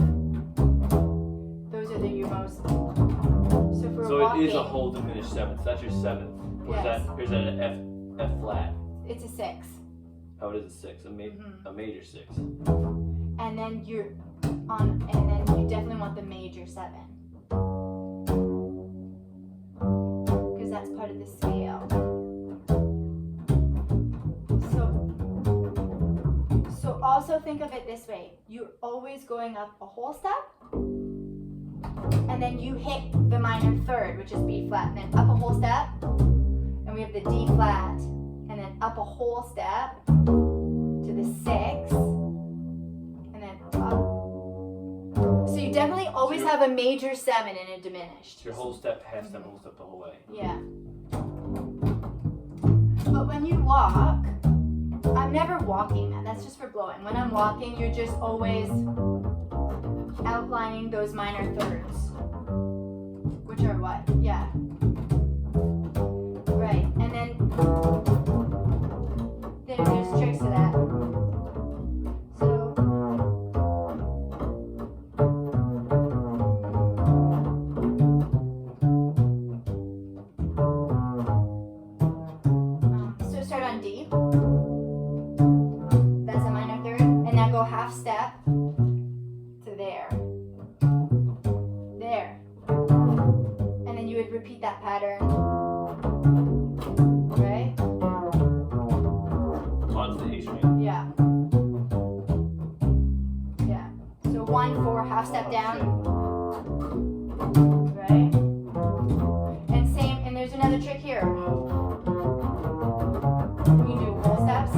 Those are your most. So for
So
walking,
it is a whole diminished 7th. That's your 7th. Where's
Yes.
that? Here's that an F flat.
it's a 6,
Oh, it is a 6. A major 6.
and then you're on, and then you definitely want the major 7. Because that's part of the scale. So also think of it this way. You're always going up a whole step, and then you hit the minor third, which is B flat, and then up a whole step, and we have the D flat, and then up a whole step to the 6, So you definitely always have a major 7 and a diminished.
Your whole step, half step, whole step the whole way.
Yeah. But when you walk, I'm never walking that. That's just for blowing. When I'm walking, you're just always outlining those minor thirds. Which are what? Yeah. Right. And then there's tricks to that. So start on D. That's a minor third. And now go half step to there. There. And then you would repeat that pattern. Right?
Onto the A string.
Yeah. Yeah. So 1, 4, half step down. Right? And same, and there's another trick here. You do whole steps.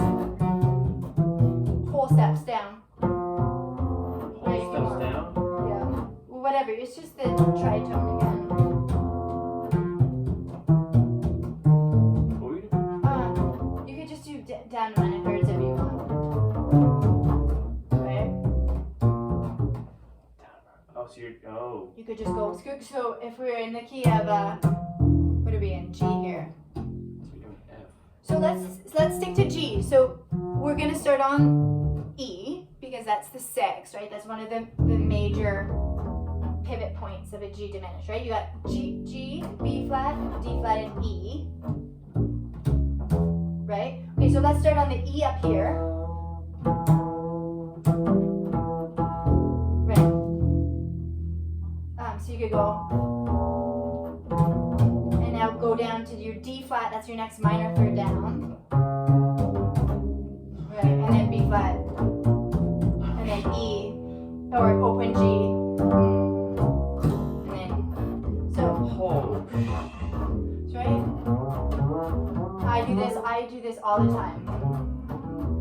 Whole steps down.
Whole steps down?
Yeah. Well, whatever. It's just the tritone again.
What were you doing?
You could just do down to minor thirds if you want. Right?
Oh, so you're, oh.
You could just go. So if we're in the key of what are we in? G here.
So you're doing F.
So let's stick to G. So we're gonna start on E because that's the 6, right? That's one of the major pivot points of a G diminished, right? You got G, B flat, D flat, and E. Right? Okay, so let's start on the E up here. Right. So you could go, and now go down to your D flat. That's your next minor third down. Right, and then B flat, and then E, or open G, and then so. Right? I do this all the time.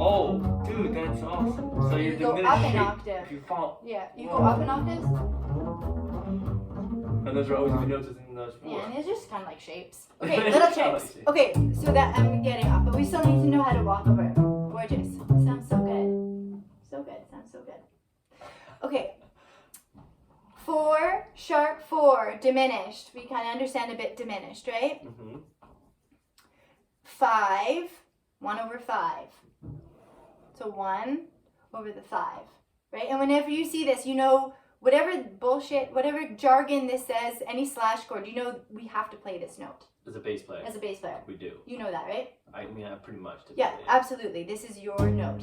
Oh, dude, that's awesome. So you're
You go
diminished
up an
shape.
octave.
If you fall.
Yeah, you go up an octave.
And those are always the notes in those 4.
Yeah, and it's just kind of like shapes. Okay, little tricks. Okay, so that I'm getting off, but we still need to know how to walk over it. Gorgeous. Sounds so good. So good. Sounds so good. Okay. 4, sharp 4, diminished. We kind of understand a bit diminished, right?
Mm-hmm.
5, 1 over 5. So 1 over the 5, right? And whenever you see this, you know, whatever bullshit, whatever jargon this says, any slash chord, you know we have to play this note.
As a bass player.
As a bass player.
We do.
You know that, right?
I mean, I pretty much do.
Yeah, absolutely. This is your note.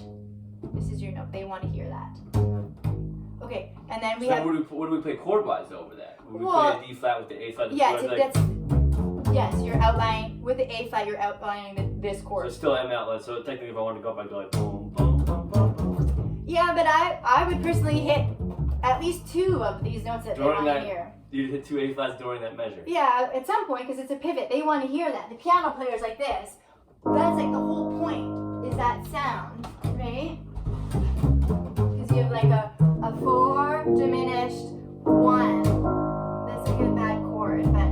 This is your note. They want to hear that. Okay, and then we
so
have...
what do we play chord-wise over that? Would we
Well,
play a D flat with the A flat?
Yeah,
like,
that's... Yes, you're outlining, with the A flat, you're outlining this chord.
So still M outlet, so technically if I wanted to go up, I'd go like boom, boom, boom, boom, boom.
Yeah, but I would personally hit at least 2 of these notes that
During
they want
that-
to hear.
You'd hit 2 A flats during that measure.
Yeah, at some point, because it's a pivot, they want to hear that. The piano players like this, that's like the whole point, is that sound, right? Because you have like a 4, diminished, 1. That's like a bad chord, but...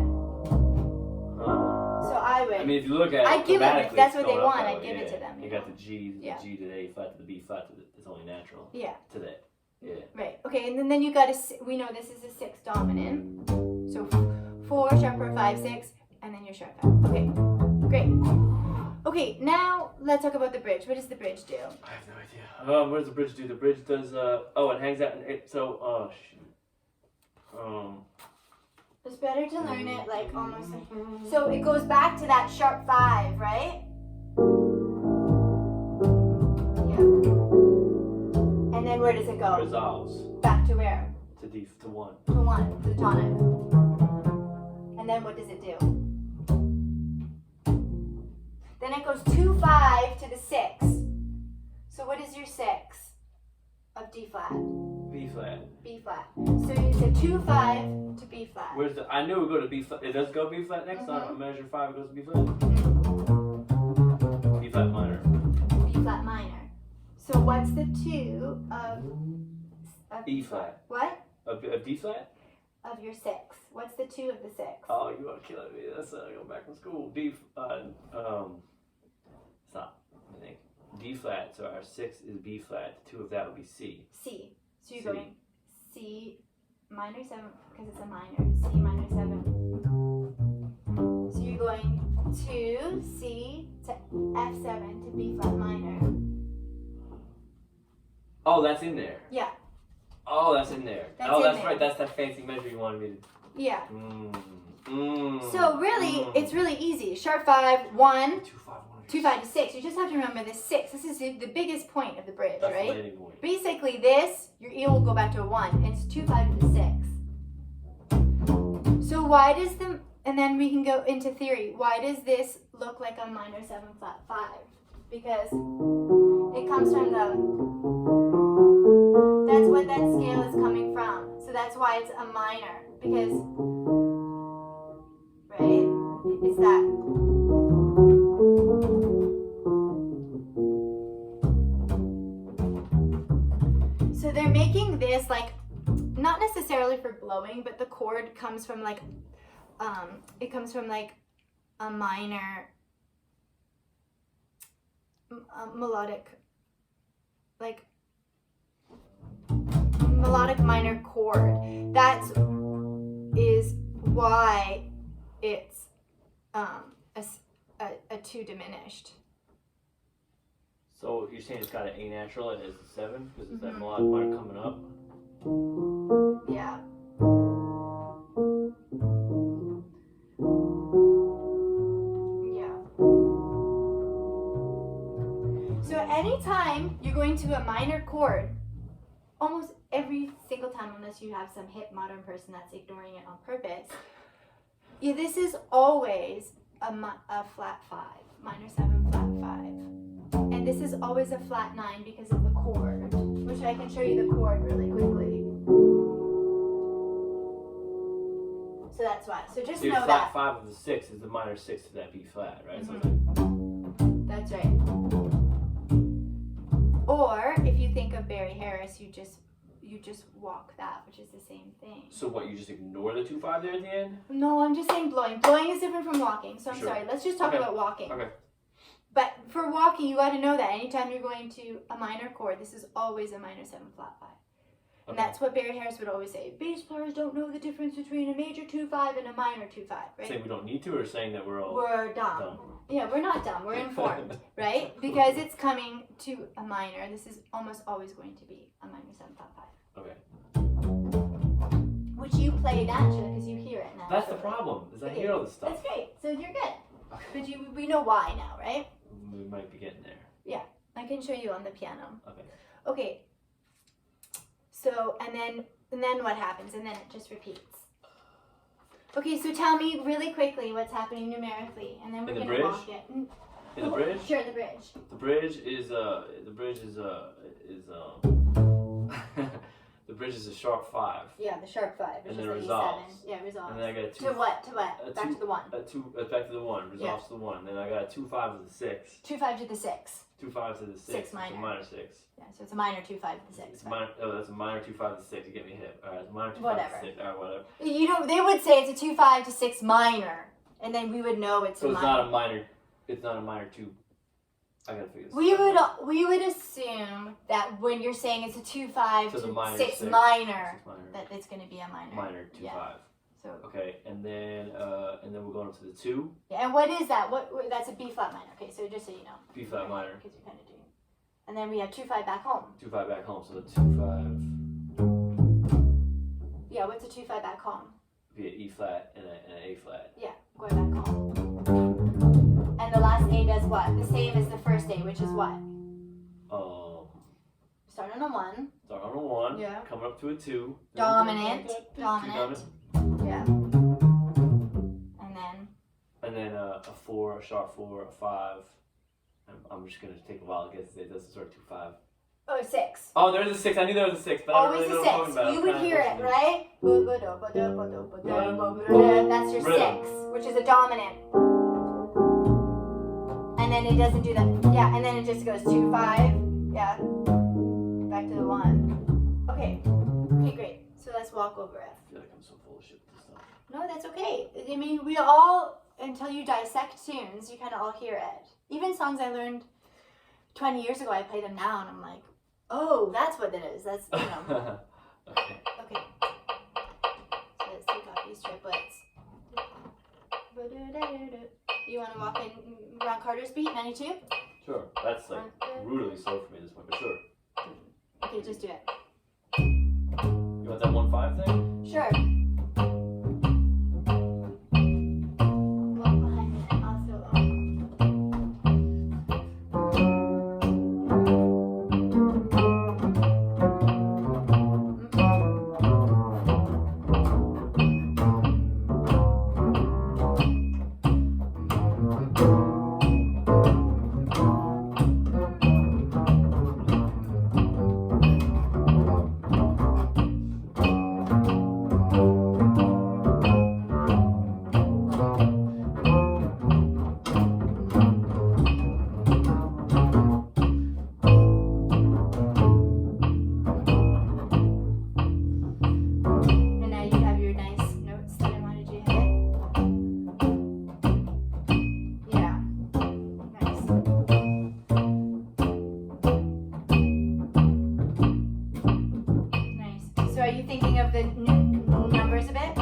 So I would...
I mean, if you look at it,
I'd give them, if
thematically,
that's
it's
what they
going up
want,
that
I'd
way,
give it
yeah.
to them.
You got the G, the
Yeah.
G to the A flat to the B flat to the, it's only natural.
Yeah.
To the, yeah.
Right. Okay, and then you got we know this is a 6 dominant. So 4, sharp 4, 5, 6, and then your sharp 5. Okay, great. Okay, now let's talk about the bridge. What does the bridge do?
I have no idea. What does the bridge do? The bridge does, it hangs out, oh shoot.
It's better to learn it like almost like, so it goes back to that sharp 5, right? Yeah. And then where does it go?
Resolves.
Back to where?
To D, to 1.
To 1, to the tonic. And then what does it do? Then it goes 2, 5 to the 6. So what is your 6 of D flat?
B flat.
B flat. So it's a 2, 5 to B flat.
Where's the, I knew it would go to B flat. It does go B flat next on measure 5, it goes to B flat? B flat minor.
B flat minor. So what's the 2 of
E flat.
What?
Of D flat?
Of your 6. What's the 2 of the 6?
Oh, you are killing me. That's going back from school. Stop. I think D flat. So our 6 is B flat. 2 of that would be C.
C. So you're going C minor 7 because it's a minor. C minor 7. So you're going to C to F7 to B flat minor.
Oh, that's in there.
Yeah.
Oh, that's in there. That's right. That's that fancy measure you wanted me to.
Yeah. So really, it's really easy. Sharp 5, 1, 2, 5 to 6. You just have to remember this 6. This is the biggest point of the bridge,
that's
right?
The landing point.
Basically, this, your E will go back to a 1, and it's 2, 5 to the 6. So why does and then we can go into theory. Why does this look like a minor 7 flat 5? Because it comes from that's what that scale is coming from. So that's why it's a minor. Because, right? It's that. So they're making this like, not necessarily for blowing, but the chord comes from like, it comes from like a minor, melodic minor chord. That is why it's a 2 diminished.
So you're saying it's got an A natural and it's a 7 because it's that melodic minor coming up?
Yeah. Yeah. So anytime you're going to a minor chord, almost every single time, unless you have some hip modern person that's ignoring it on purpose, yeah, this is always a flat 5, minor 7 flat 5. And this is always a flat 9 because of the chord, which I can show you the chord really quickly. So that's why. So just know
flat
that.
5 of the 6 is the minor 6 to that B flat, right?
Mm-hmm.
So
that's right. Or if you think of Barry Harris, you just walk that, which is the same thing.
So what, you just ignore the 2-5 there at the end?
No, I'm just saying blowing. Blowing is different from walking. So I'm
Sure.
sorry. Let's just talk about walking.
Okay.
But for walking, you got to know that anytime you're going to a minor chord, this is always a minor 7 flat 5. And that's what Barry Harris would always say. Bass players don't know the difference between a major 2-5 and a minor 2-5, right?
Saying we don't need to, or saying that we're all
dumb. Yeah, we're not dumb. We're informed, right? Because it's coming to a minor. This is almost always going to be a minor 7 flat 5.
Okay.
Which you play naturally because you hear it now.
That's the problem, is I hear all this stuff.
That's great. So you're good.
Okay.
But we know why now, right?
We might be getting there.
Yeah. I can show you on the piano.
Okay.
Okay. So, and then what happens? And then it just repeats. Okay, so tell me really quickly what's happening numerically, and then we're going to walk it.
In the bridge?
Sure, the bridge.
The bridge is the bridge is a sharp 5.
Yeah, the sharp 5, which
and
is
then
the
resolves.
E7. Yeah, resolves.
And then I got a 2.
To what? Back to the 1.
Back to the 1. Resolves to the 1. Then I got a 2-5 to the 6.
2-5 to the 6.
2-5 to the 6.
6 minor.
It's a minor 6.
Yeah, so it's a minor 2-5 to the 6.
That's a minor 2-5 to 6. You get me hit. All right, it's a minor 2-5
Whatever.
to 6. All right, whatever.
You know, they would say it's a 2-5 to 6 minor, and then we would know it's
so
a
it's
minor.
not a minor. It's not a minor 2. I gotta figure this
We
out.
would assume that when you're saying it's a 2-5
So the
to
minor
6
6
minor,
minor.
that it's going to be a minor.
Minor 2-5.
Yeah. So
Okay, and then we're going up to the 2.
yeah, and what is that? What that's a B flat minor. Okay, so just so you know.
B flat minor.
Because you're kind of doing. And then we have 2-5 back home.
2-5 back home. So the 2-5
Yeah, what's a 2-5 back home?
be an E flat and an A flat.
Yeah, going back home. And the last A does what? The same as the first A, which is what? Start on a 1.
Start on a 1.
Yeah.
Coming up to a 2.
Dominant. Yeah. And then
a 4, a sharp 4, a 5. I'm just gonna take a wild guess. It doesn't start 2-5.
Oh, 6.
Oh, there's a 6. I knew there was a 6, but
Always
I don't
a
really know what I'm
6.
talking about.
You would hear it, right? That's your 6, which is a dominant. And then it doesn't do that. Yeah, and then it just goes 2-5. Yeah. Back to the 1. Okay. Okay, great. So let's walk over it.
I feel like I'm so full of shit with this stuff.
No, that's okay. I mean, we all, until you dissect tunes, you kind of all hear it. Even songs I learned 20 years ago, I play them now, and I'm like, oh, that's what it is. That's, you know.
Okay.
Okay. So let's take off these triplets. You want to walk in around Carter's beat, 92?
Sure. That's like brutally slow for me at this point, but sure.
Okay, just do it.
You want that 1-5 thing?
Sure. Walk behind me and I'll solo. And now you have your nice notes that I wanted you to hit. Yeah. Nice. Nice. So are you thinking of the numbers a bit?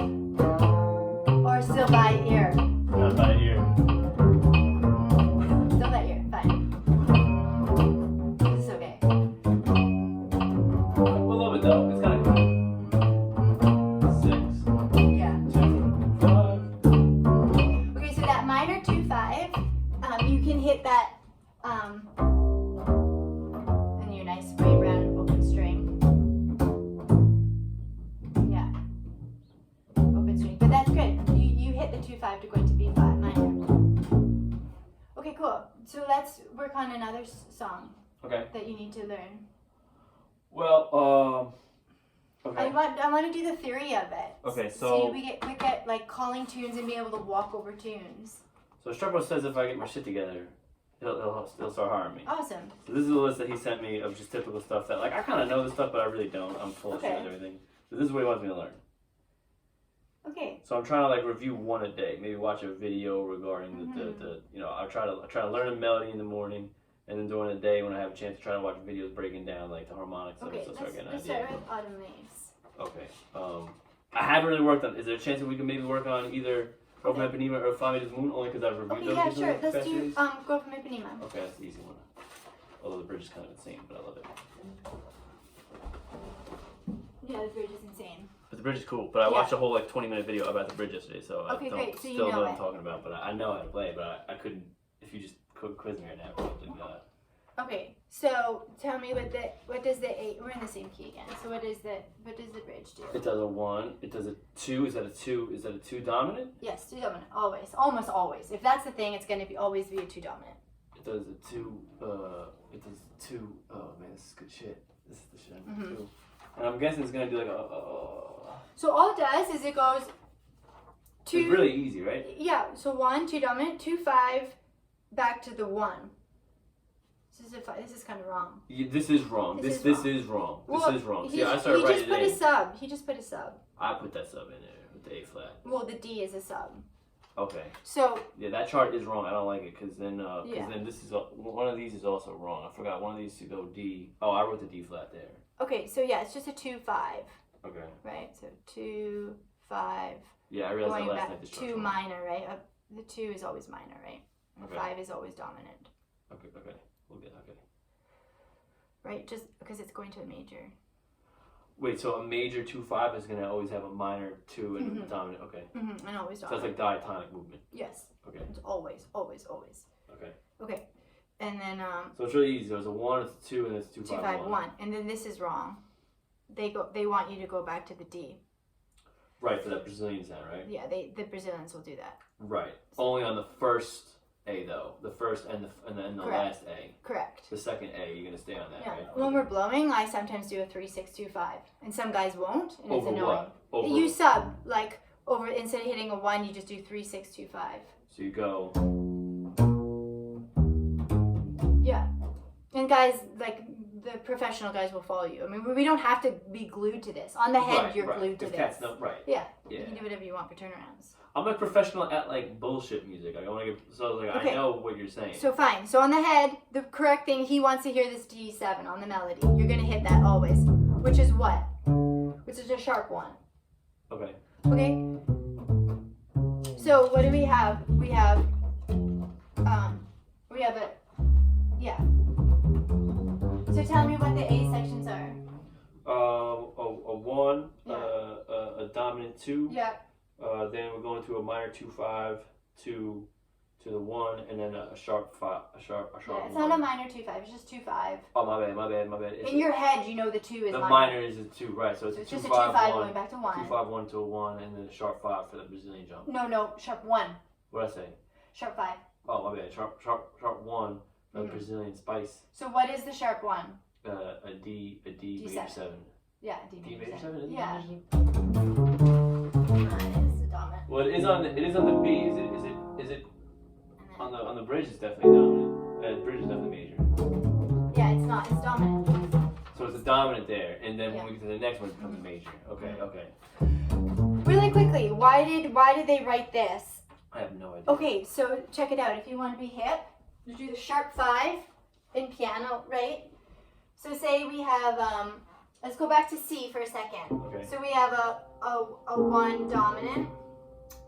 Or still by ear?
Not by ear.
Still by ear. Fine. This is okay.
We'll love it though. It's kind of cool. 6,
Yeah.
2, 5.
Okay, so that minor 2-5, you can hit that, and your nice free round open string. Yeah, open string, but that's good. You hit the 2-5 to go into B5 minor. Okay, cool. So let's work on another song
Okay.
that you need to learn.
Well, okay.
I want to do the theory of it.
Okay, so
we get quick at like calling tunes and being able to walk over tunes.
So Streppo says if I get my shit together, he'll start hiring me.
Awesome.
So this is a list that he sent me of just typical stuff that, like, I kind of know this stuff, but I really don't. I'm full of shit
Okay.
and everything. So this is what he wants me to learn.
Okay.
So I'm trying to like review one a day. Maybe watch a video regarding the you know, I try to learn a melody in the morning, and then during the day when I have a chance to try to watch videos breaking down like the harmonics of
Okay,
it, so start getting an
let's
idea.
start with Autumn Leaves.
Okay. I haven't really worked on. Is there a chance that we can maybe work on either Go from Ipanema or Fly Me to the Moon? Only because I've reviewed
Okay,
those.
yeah,
recently,
sure. Let's
past
do
days.
Go from Ipanema.
Okay, that's the easy one. Although the bridge is kind of insane, but I love it.
Yeah, the bridge is insane.
But the bridge is cool. But I watched a whole like 20-minute video about the bridge yesterday, so
Okay,
I don't
great. So you
still know
know
what I'm
it.
talking about. But I know how to play it, but I couldn't. If you just quiz me right now, probably not.
Okay, so tell me what does the eight? We're in the same key again. So what does the bridge do?
It does a 1. It does a 2. Is that a 2? Is that a 2 dominant?
Yes, 2 dominant. Always, almost always. If that's the thing, it's gonna always be a 2 dominant.
It does a 2. It does 2. Oh man, this is good shit. This is the shit.
Mhm.
2. And I'm guessing it's gonna do like a.
So all it does is it goes 2.
It's really easy, right?
Yeah. So 1, 2 dominant, 2, 5, back to the 1. This is kind of wrong.
Yeah, this is wrong. This is wrong.
Well,
This is wrong.
He
See, I started writing
just put
it
a
in.
sub. He just put a sub.
I put that sub in there with the A flat.
Well, the D is a sub.
Okay.
So
Yeah, that chart is wrong. I don't like it because then,
Yeah.
then this is one of these is also wrong. I forgot one of these to go D. Oh, I wrote the D flat there.
okay, so yeah, it's just a 2, 5,
Okay.
right? So 2, 5.
Yeah, I realized
Going
that last
back
night. The
2
chart's wrong.
minor, right? The 2 is always minor, right? And
Okay.
5 is always dominant,
Okay. We'll get okay.
right? Just because it's going to a major.
Wait, so a major 2-5 is gonna always have a minor 2 and a dominant. Okay.
Mm-hmm. And always
So that's
dominant.
like diatonic movement.
Yes.
Okay.
It's always, always, always.
Okay.
Okay. And then
So it's really easy. There's a 1, it's a 2, and it's 2,
2,
5,
5, 1. And then this is wrong. They want you to go back to the D.
Right, for that Brazilian sound, right?
Yeah, the Brazilians will do that.
Right. Only on the first A though. The first and the
Correct.
last A.
Correct.
The second A, you're gonna stay on that,
Yeah.
right?
When we're blowing, I sometimes do a 3, 6, 2, 5. And some guys won't, and
Over
it's annoying.
what? Over.
You sub, like, over, instead of hitting a 1, you just do 3, 6, 2, 5.
So you go.
Yeah. And guys, like, the professional guys will follow you. I mean, we don't have to be glued to this. On the head, you're glued to
if
this.
Cats don't, right.
Yeah. You can do whatever you want for turnarounds.
I'm a professional at like bullshit music. I want to get okay. I know what you're saying.
So fine. So on the head, the correct thing, he wants to hear this D7 on the melody. You're gonna hit that always, which is what? Which is a sharp 1.
Okay.
Okay. So what do we have? We have a yeah. So tell me what the A sections are.
A 1, a dominant 2.
Yeah.
Then we're going to a minor 2/5 to the 1, and then a sharp 5, a sharp
Yeah, it's
1.
not a minor 2/5. It's just 2/5.
Oh, my bad.
In your head, you know the 2 is
the
minor.
minor is a 2, right? So it's
just a
2/5
2/5
1,
going back to 1.
2/5 1 to a 1, and then a sharp 5 for the Brazilian jump.
No, sharp 1.
What did I say?
Sharp 5.
Oh, my bad. Sharp 1 for the Brazilian spice.
So what is the sharp 1?
A D major 7.
Yeah, D
major 7.
Yeah.
It is
the dominant.
Well, it is on the B. Is it on the bridge? It's definitely dominant. The bridge is definitely major.
Yeah, it's not. It's dominant.
So it's a dominant there, and then when we get to the next one, it becomes a major. Okay.
Really quickly, why did they write this?
I have no idea.
Okay, so check it out. If you want to be hip, you do the sharp 5 in piano, right? So say we have let's go back to C for a second.
Okay.
So we have a 1 dominant.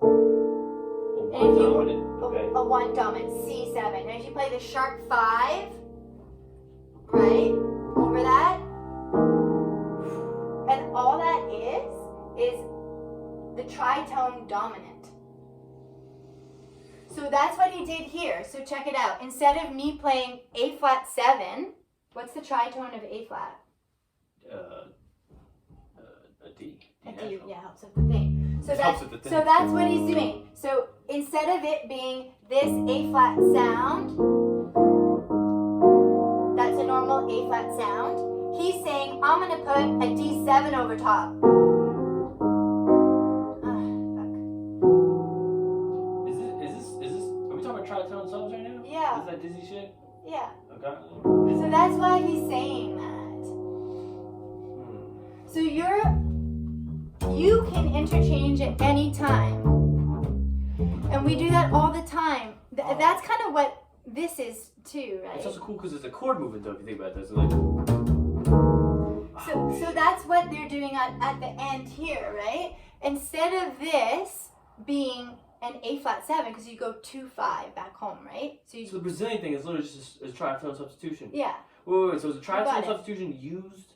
A 1 dominant. Okay.
A 1 dominant, C7. And if you play the sharp 5, right, over that, and all that is the tritone dominant. So that's what he did here. So check it out. Instead of me playing A flat 7, what's the tritone of A flat?
A D.
A D, yeah, helps with the thing. So
that's
what he's doing. So instead of it being this A flat sound, that's a normal A flat sound, he's saying I'm gonna put a D7 over top.
Are we talking about tritone subs right now?
Yeah.
Is that dizzy shit?
Yeah.
Okay.
So that's why he's saying that. So you can interchange at any time. And we do that all the time. That's kind of what this is too, right?
It's also cool because it's a chord movement though, if you think about that.
So that's what they're doing at the end here, right? Instead of this being an A flat 7, because you go 2/5 back home, right? So the
Brazilian thing is literally just a tritone substitution.
Yeah.
Wait. So is a tritone substitution used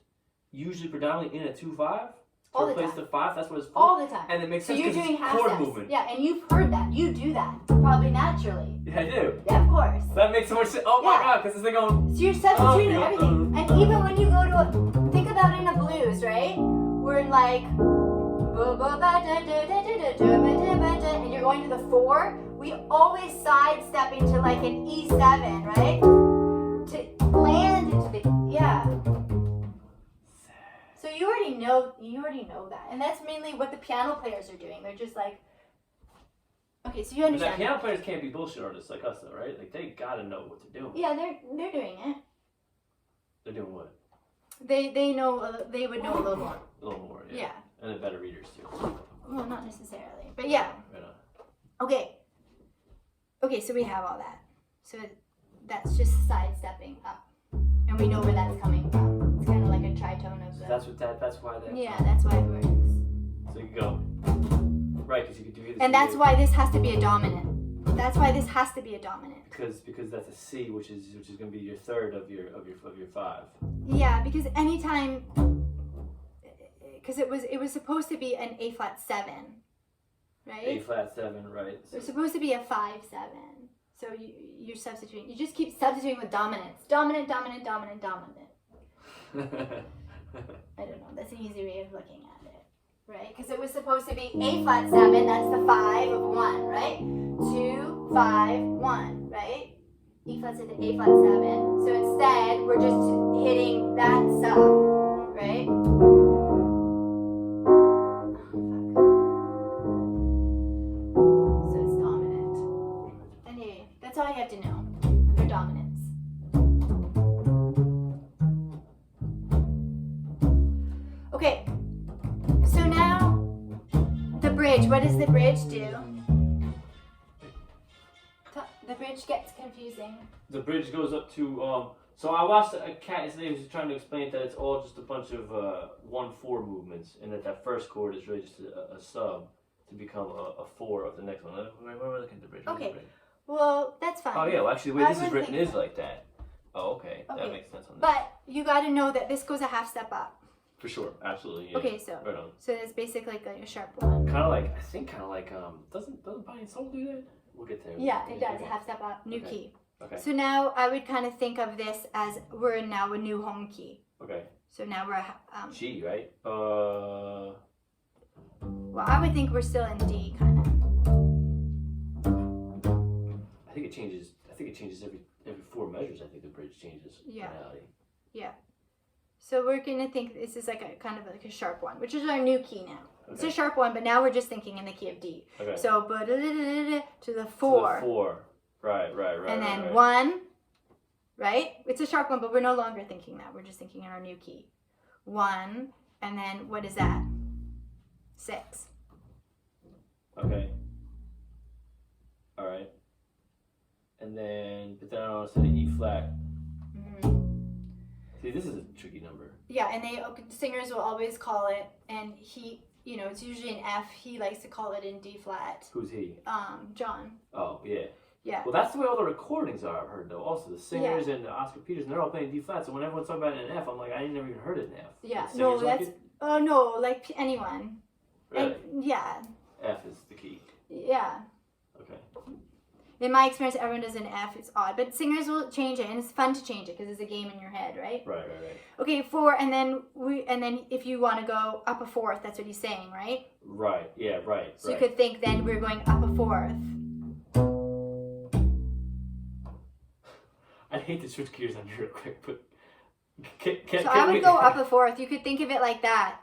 usually predominantly in a 2/5?
All the
replace
time.
the 5, that's what it's for?
All the time.
And it makes sense
you're
because
doing
it's
half
chord
steps.
movement.
Yeah, and you've heard that. You do that probably naturally.
Yeah, I do.
Yeah, of course.
That makes so much sense. Oh my god, because it's like going...
So you're substituting everything. And even when you go to think about in a blues, right? We're in like... and you're going to the 4. We always sidestep into like an E7, right? To land into the... Yeah. So you already know that. And that's mainly what the piano players are doing. They're just like... Okay, so you understand.
But piano players can't be bullshit artists like us though, right? Like they gotta know what they're doing.
Yeah, they're doing it.
They're doing what?
They know, they would know a little more.
A little more, yeah.
Yeah.
And they're better readers too.
Well, not necessarily. But yeah.
Right on.
Okay, so we have all that. So that's just sidestepping up. And we know where that's coming from. It's kind of like a tritone of the...
That's why that...
Yeah, that's why it works.
So you can go... Right, because you could do either.
And that's why this has to be a dominant. That's why this has to be a dominant.
Because that's a C, which is going to be your third of your 5.
Yeah, because anytime... Because it was supposed to be an A flat 7, right?
A flat 7, right?
So it was supposed to be a 5/7. So you're substituting. You just keep substituting with dominants. Dominant. I don't know. That's an easy way of looking at it, right? Because it was supposed to be A flat 7. That's the 5 of 1, right? 2, 5, 1, right? E flat 7, A flat 7. So instead, we're just hitting that sub, right? So it's dominant. And yeah, that's all you have to know. They're dominants. bridge. What does the bridge do? The bridge gets confusing.
The bridge goes up to so I watched a cat. His name was trying to explain that it's all just a bunch of 1/4 movements, and that first chord is really just a sub to become a 4 of the next one. Where am I looking at the bridge?
Okay. Well, that's fine.
Oh yeah. Well, actually, the way this is written is like that. Oh, okay. That makes sense on this.
But you got to know that this goes a half step up.
For sure, absolutely. Yeah.
Okay, so
right on.
So it's basically like a sharp one.
Kind of like doesn't Body and Soul do that? We'll get there.
Yeah, it does. Half step up, new key.
Okay.
So now I would kind of think of this as we're now a new home key.
Okay.
So now we're
G, right?
Well, I would think we're still in D, kind of.
I think it changes every 4 measures. I think the bridge changes.
Yeah.
Tonality.
Yeah. So we're gonna think this is like a kind of like a sharp one, which is our new key now. Okay. It's a sharp one, but now we're just thinking in the key of D.
Okay.
So to the 4.
To the 4. Right.
And then 1. Right? It's a sharp one, but we're no longer thinking that. We're just thinking in our new key. 1, and then what is that? 6.
Okay. All right. And then, but then I want to say E flat. See, this is a tricky number.
Yeah, and singers will always call it, and he, it's usually an F. He likes to call it in D flat.
Who's he?
John.
Oh, yeah.
Yeah.
Well, that's the way all the recordings are, I've heard, though. Also, the singers and Oscar Peterson, they're all playing D flat. So when everyone's talking about it in F, I'm like, I ain't never even heard it in F.
Yeah. No, that's. Oh no, like anyone.
Really?
Yeah.
F is the key.
Yeah.
Okay.
In my experience, everyone does an F. It's odd, but singers will change it, and it's fun to change it because it's a game in your head, right?
Right.
Okay, 4, and then if you want to go up a 4th, that's what he's saying, right?
Right. Yeah. Right.
So you could think then we're going up a 4th.
I'd hate to switch gears on you real quick, but
so I would go up a 4th. You could think of it like that.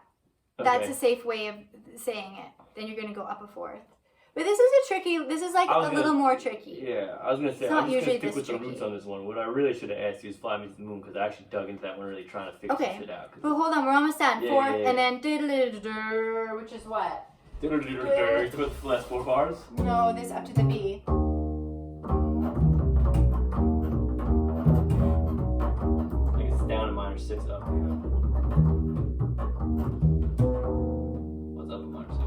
Okay. That's a safe way of saying it. Then you're going to go up a 4th. But this is like a little more tricky.
Yeah, I was going to say, I'm just going to stick with the roots on this one. What I really should have asked you is Fly Me to the Moon, because I actually dug into that one really trying to figure this shit out.
But hold on, we're almost done. 4th, and then which is what?
You took the last 4 bars?
No, this up to the B.
I think it's down in minor 6 up. What's up in minor 6?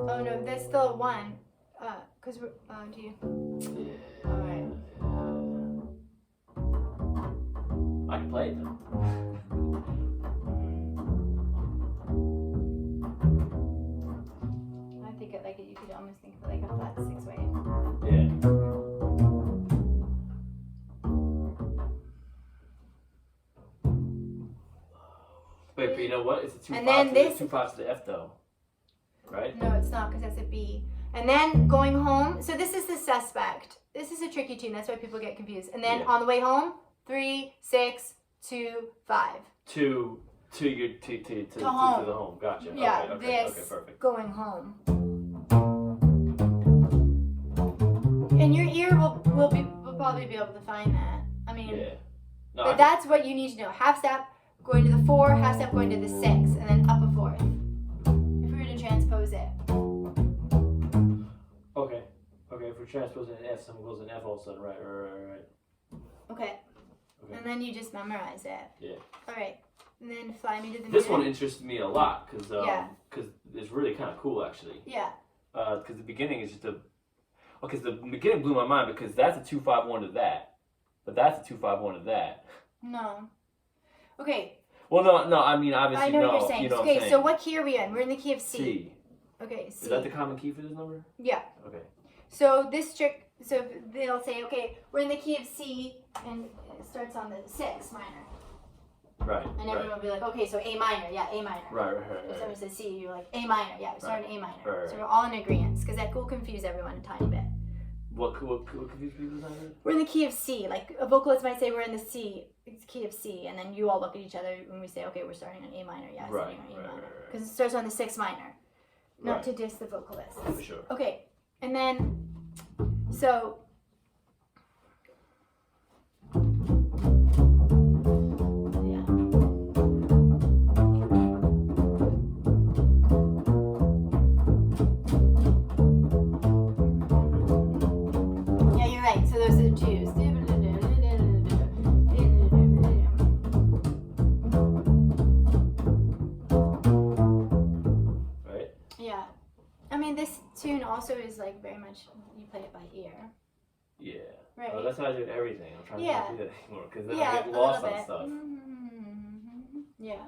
Oh no, that's still 1. Cause we're do you?
Yeah.
All right.
I can play it though.
I think it like it. You could almost think of it like a flat 6 wave.
Yeah. Wait, but you know what? It's a 2 5 to the F though. Right?
No, it's not, because that's a B. And then going home, so this is the suspect. This is a tricky tune, that's why people get confused. And then on the way home, 3, 6, 2, 5.
To the home. Gotcha.
Yeah,
okay, perfect.
Going home. And your ear will probably be able to find that. I mean, no, but that's what you need to know. Half step going to the 4, half step going to the 6, and then up a 4th. If we were to transpose it.
Okay, if we're transposing an F, something goes in F all of a sudden, right.
Okay. And then you just memorize it.
Yeah.
All right. And then Fly Me to the Moon.
This one interests me a lot because it's really kind of cool actually.
Yeah.
Because the beginning is just the beginning blew my mind because that's a 2-5-1 to that, but that's a 2-5-1 to that.
No. Okay.
Well, no. I mean, obviously,
I know what you're saying.
You know
okay,
what I'm saying.
so what key are we in? We're in the key of C.
C.
Okay, C.
Is that the common key for this number?
Yeah.
Okay.
So this trick, so they'll say, okay, we're in the key of C, and it starts on the 6 minor.
Right.
And everyone will be like, okay, so A minor, yeah, A minor.
Right.
If someone says C, you're like, A minor, yeah, we start in A minor.
Right.
So we're all in agreement, because that will confuse everyone a tiny bit.
What confuse people a tiny bit?
We're in the key of C. Like, a vocalist might say we're in the key of C, and then you all look at each other when we say, okay, we're starting on A minor, yeah, starting on A minor. Because it starts on the 6 minor. Not to diss the vocalist.
For sure.
Okay, and then, so... mean, this tune also is like very much, you play it by ear.
Yeah.
Right.
Well, that's how I do everything. I'm trying to not do that anymore because then
yeah,
I get lost
a little
on
bit.
stuff.
Yeah.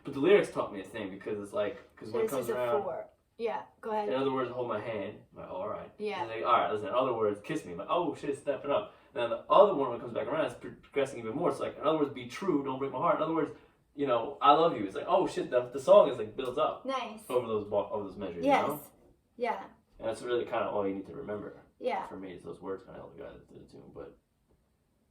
But the lyrics taught me a thing because it's like, because
So
when it
this
comes
is a
around,
4. Yeah, go ahead.
in other words, hold my hand. I'm like, oh, all right.
Yeah.
And like, all right, listen. In other words, kiss me. I'm like, oh shit, stepping up. And then the other one, when it comes back around, it's progressing even more. So like, in other words, be true, don't break my heart. In other words, you know, I love you. It's like, oh shit, the song is like builds up.
Nice.
Over those measures.
Yes.
You know?
Yeah.
And that's really kind of all you need to remember.
Yeah.
For me, is those words kind of help you guys to the tune, but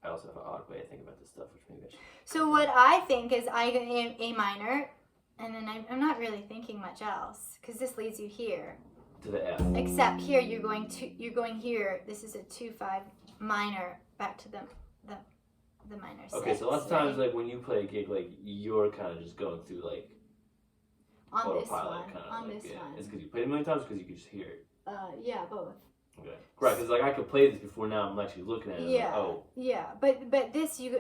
I also have an odd way of thinking about this stuff, which maybe I should.
So what I think is I go A minor, and then I'm not really thinking much else, because this leads you here.
To the F.
Except here you're going here. This is a 2-5 minor back to the minor 6.
Okay, so lots of times, like when you play a gig, like you're kind of just going through like
on this
autopilot,
one.
kind of.
On
like,
this one.
It's because you played it a million times, because you can just hear it.
Yeah, both.
Okay. Right, because like I could play this before now. I'm actually looking at it.
Yeah.
Like, oh.
Yeah, but this you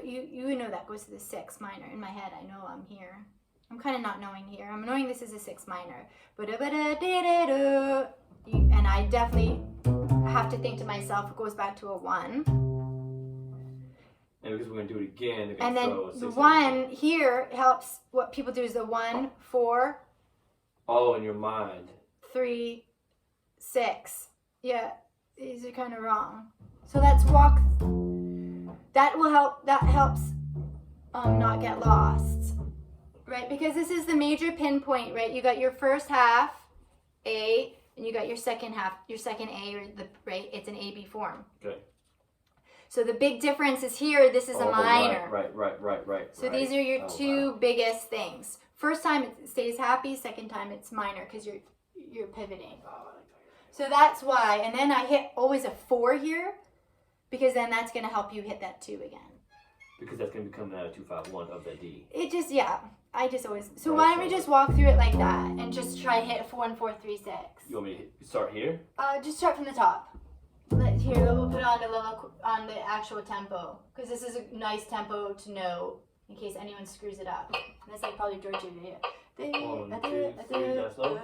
know that goes to the 6 minor. In my head, I know I'm here. I'm kind of not knowing here. I'm knowing this is a 6 minor. And I definitely have to think to myself, it goes back to a 1.
And because we're gonna do it again, they're
And
gonna
then
throw a 6
the 1 here helps. What people do is the 1, 4.
Oh, in your mind.
3, 6. Yeah, these are kind of wrong. So let's walk. That will help. That helps not get lost, right? Because this is the major pinpoint, right? You got your first half A, and you got your second half, your second A, or right? It's an AB form.
Okay.
So the big difference is here. This is a minor.
Right.
So these are your two biggest things. First time it stays happy. Second time it's minor because you're pivoting. So that's why. And then I hit always a 4 here, because then that's going to help you hit that 2 again.
Because that's going to become that 2-5-1 of that D.
It just, yeah. I just always. So why don't we just walk through it like that and just try to hit 1, 4, 3, 6.
You want me to start here?
Just start from the top. Here, we'll put it on the actual tempo, because this is a nice tempo to know in case anyone screws it up. And that's like probably Georgia. Yeah.
1, 2, 3, that's slow. 1.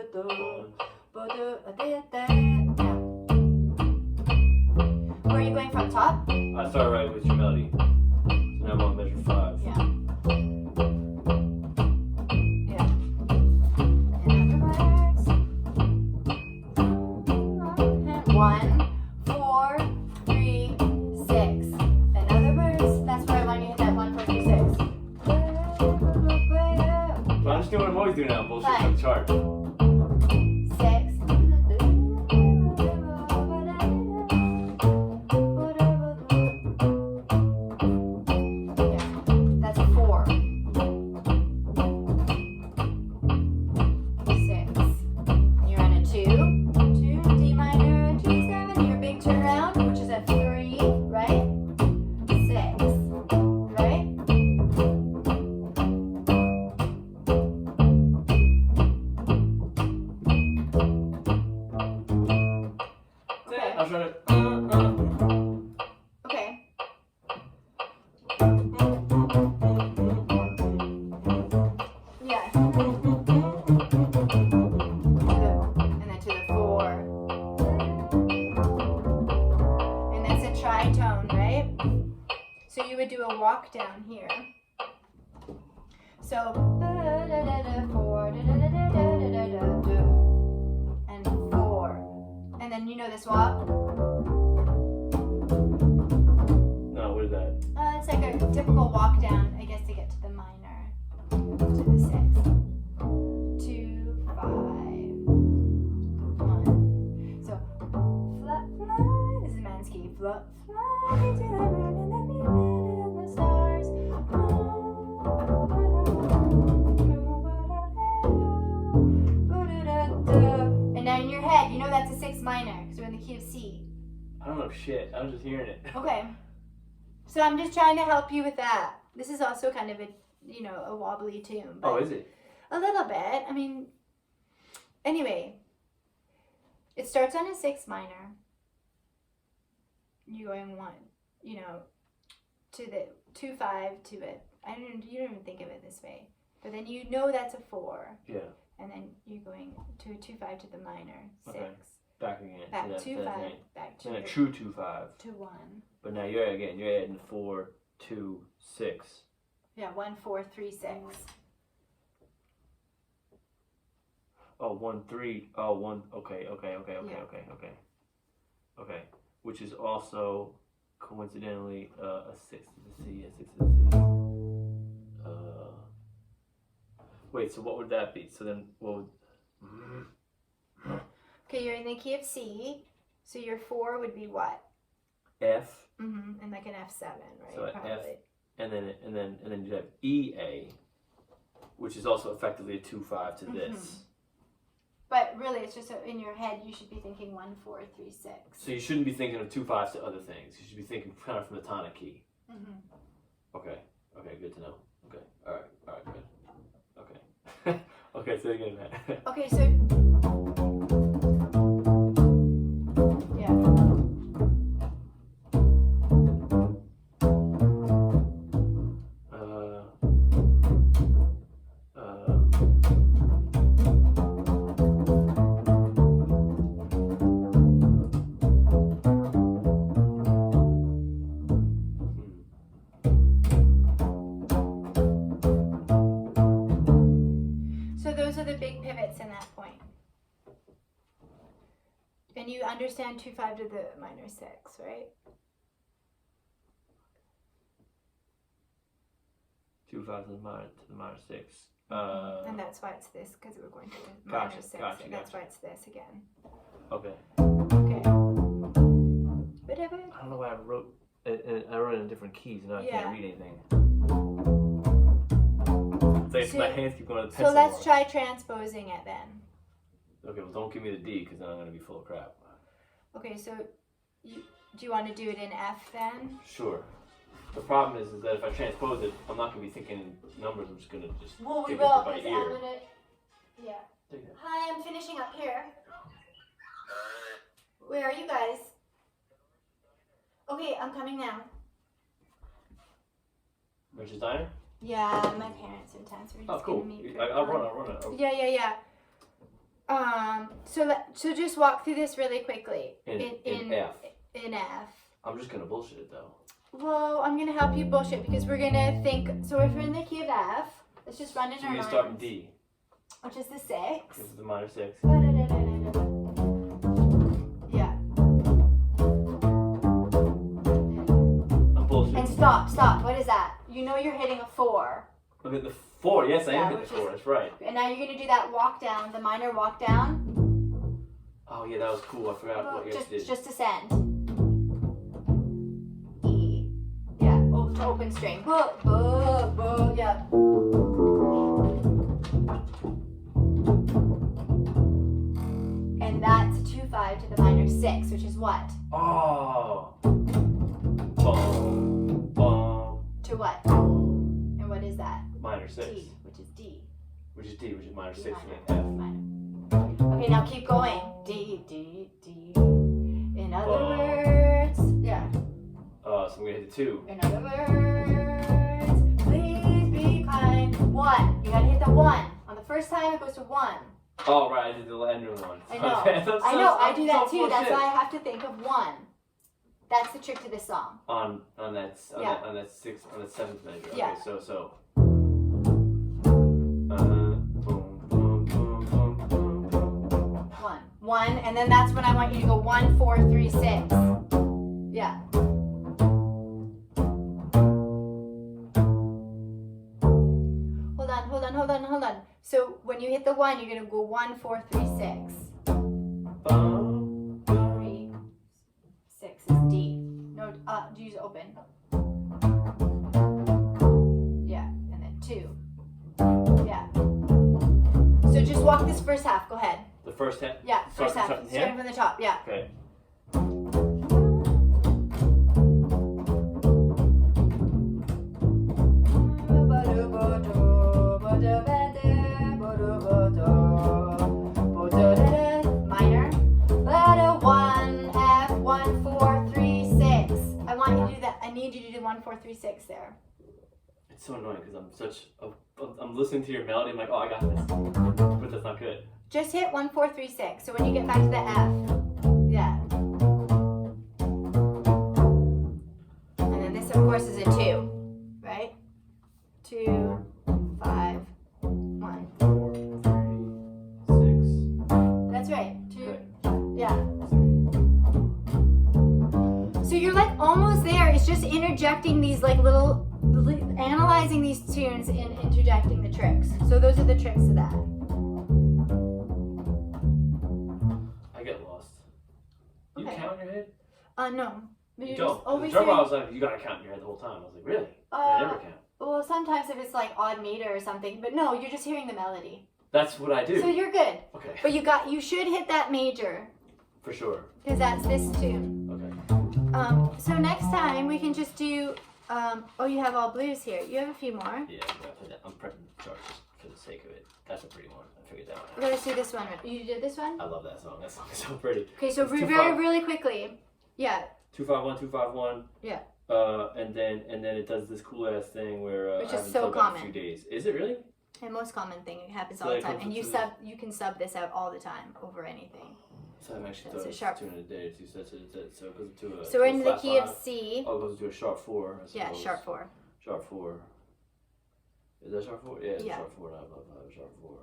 Where are you going from top?
I started right with your melody. So now I'm on measure 5.
Yeah. Yeah. In other words, 1, 4, 3, 6. In other words, that's where I want you to hit that 1, 4, 3, 6.
But I'm just doing what I'm always doing now. Bullshit on the chart.
6. That's a 4. 6. You're on a 2. 2, D minor, 2, 7. Your big turnaround, which is a 3, right? 6, right? Okay.
I'm trying to.
Okay. Yeah. And then to the 4. And that's a tritone, right? So you would do a walk down here. So 4 and 4. And then you know this walk?
No, what is that?
It's like a typical walk down, I guess, to get to the minor. To the 6. 2, 5, 1. So, fly, this is Mansky. Fly to the moon and let me live in the stars. And now in your head, you know that's a 6 minor, because we're in the key of C.
I don't know shit. I was just hearing it.
Okay. So I'm just trying to help you with that. This is also kind of a wobbly tune.
Oh, is it?
A little bit. I mean, anyway, it starts on a 6 minor. You're going 1, to the 2-5 to it. You don't even think of it this way. But then you know that's a 4.
Yeah.
And then you're going to a 2-5 to the minor 6.
Okay. Back again.
Back
so
2-5. Back to
then a
the,
true 2-5.
to 1.
But now you're adding 4, 2, 6.
Yeah, 1, 4, 3, 6.
Oh, 1, 3. Oh, 1. Okay.
Yeah.
Okay. Which is also coincidentally a 6 to the C. A 6 to the C. Wait. So what would that be? So then what would?
Okay, you're in the key of C. So your 4 would be what?
F.
And like an F7, right?
So
Probably.
F, and then you have EA, which is also effectively a 2-5 to this.
But really, it's just in your head, you should be thinking 1, 4, 3, 6.
So you shouldn't be thinking of 2-5s to other things. You should be thinking kind of from the tonic key. Okay, good to know. Okay, all right, good. Okay. Okay, say it again, Matt.
Okay, so yeah. In that point. And you understand 2-5 to the minor 6, right?
2-5 to the minor 6.
And that's why it's this, because we're going to the minor 6. And that's why it's this again.
Okay.
Okay. Whatever.
I don't know why I wrote it in different keys, and now I can't read anything. So my hands keep going to the pencil.
So let's try transposing it then.
Okay, well don't give me the D because then I'm going to be full of crap.
Okay, so do you want to do it in F then?
Sure. The problem is that if I transpose it, I'm not going to be thinking in numbers. I'm just going to just
we will,
it by
because
ear.
I'm gonna. Yeah. Hi, I'm finishing up here. Where are you guys? Okay, I'm coming now.
Rich's Diner?
Yeah, my parents in town, so we're just
cool.
gonna meet.
I'll run it.
Yeah. So just walk through this really quickly.
In F.
In F.
I'm just gonna bullshit it though.
Well, I'm gonna help you bullshit because we're gonna think. So if we're in the key of F, let's just run in our minds.
We start in D.
Which is the 6.
This is the minor 6.
Yeah.
I'm bullshit.
And stop. What is that? You know you're hitting a 4.
Look at the 4. Yes, I am hitting the 4. That's right.
And now you're gonna do that walk down, the minor walk down.
Oh yeah, that was cool. I forgot what you guys did.
Just ascend. E. Yeah. Oh, to open string. Yeah. And that's a 2-5 to the minor 6, which is what?
Oh. Boom.
To what? And what is that?
Minor 6.
D, which is D.
Which is D, which is minor 6
minor.
and F.
Okay, now keep going. D. In other words, yeah.
So I'm gonna hit the 2.
In other words, please be kind. 1. You gotta hit the 1. On the first time, it goes to 1.
Oh right, I did the end one.
I know. I do that too. That's why I have to think of 1. That's the trick to this song.
On that 7th measure. Okay,
Yeah.
so.
One, and then that's when I want you to go 1, 4, 3, 6. Yeah. Hold on. So when you hit the 1, you're gonna go 1, 4, 3, 6. 3, 6 is D. No, use open. Yeah, and then 2. Yeah. So just walk this first half. Go ahead.
The first half?
Yeah, first half. Starting from the top. Yeah.
Okay.
Minor. 1, F, 1, 4, 3, 6. I want you to do that. I need need you to do 1, 4, 3, 6 there.
It's so annoying because I'm listening to your melody. I'm like, oh, I got this, but that's not good.
Just hit 1, 4, 3, 6. So when you get back to the F, yeah. And then this, of course, is a 2, right? 2, 5, 1.
4, 3, 6.
That's right. 2.
Okay.
Yeah. So you're like almost there. It's just interjecting these like little, analyzing these tunes and interjecting the tricks. So those are the tricks to that.
I get lost. You
Okay.
count in your head?
No. But
You
you're
don't.
just always
The drummer, I
hearing-
was like, you gotta count in your head the whole time. I was like, really? I never count.
Well, sometimes if it's like odd meter or something, but no, you're just hearing the melody.
That's what I do.
So you're good.
Okay.
But you should hit that major
For sure.
because that's this tune.
Okay.
So next time we can just do. Oh, you have all blues here. You have a few more.
Yeah, I'm pressing the charts for the sake of it. That's a pretty one. I figured that one out.
We're gonna do this one. You did this one.
I love that song. That song is so pretty.
Okay, so
It's 2, 5.
really quickly. Yeah.
251, 251.
Yeah.
And then it does this cool ass thing where
Which
I
is
haven't
so
plugged out in a
common.
few days. Is it really?
And most common thing, it happens
So
all the
it
time.
comes
And
to
you can sub this out all the time over anything.
So I'm actually
That's
thought
a
it
sharp.
was 2 in a day or two. So it goes to a.
So we're
to a
into the
flat
key
5.
of C.
Oh, it goes to a sharp 4. I
Yeah,
suppose.
sharp 4.
Sharp 4. Is that sharp 4? Yeah, it's
Yeah.
sharp 4. Not above 5. Sharp 4.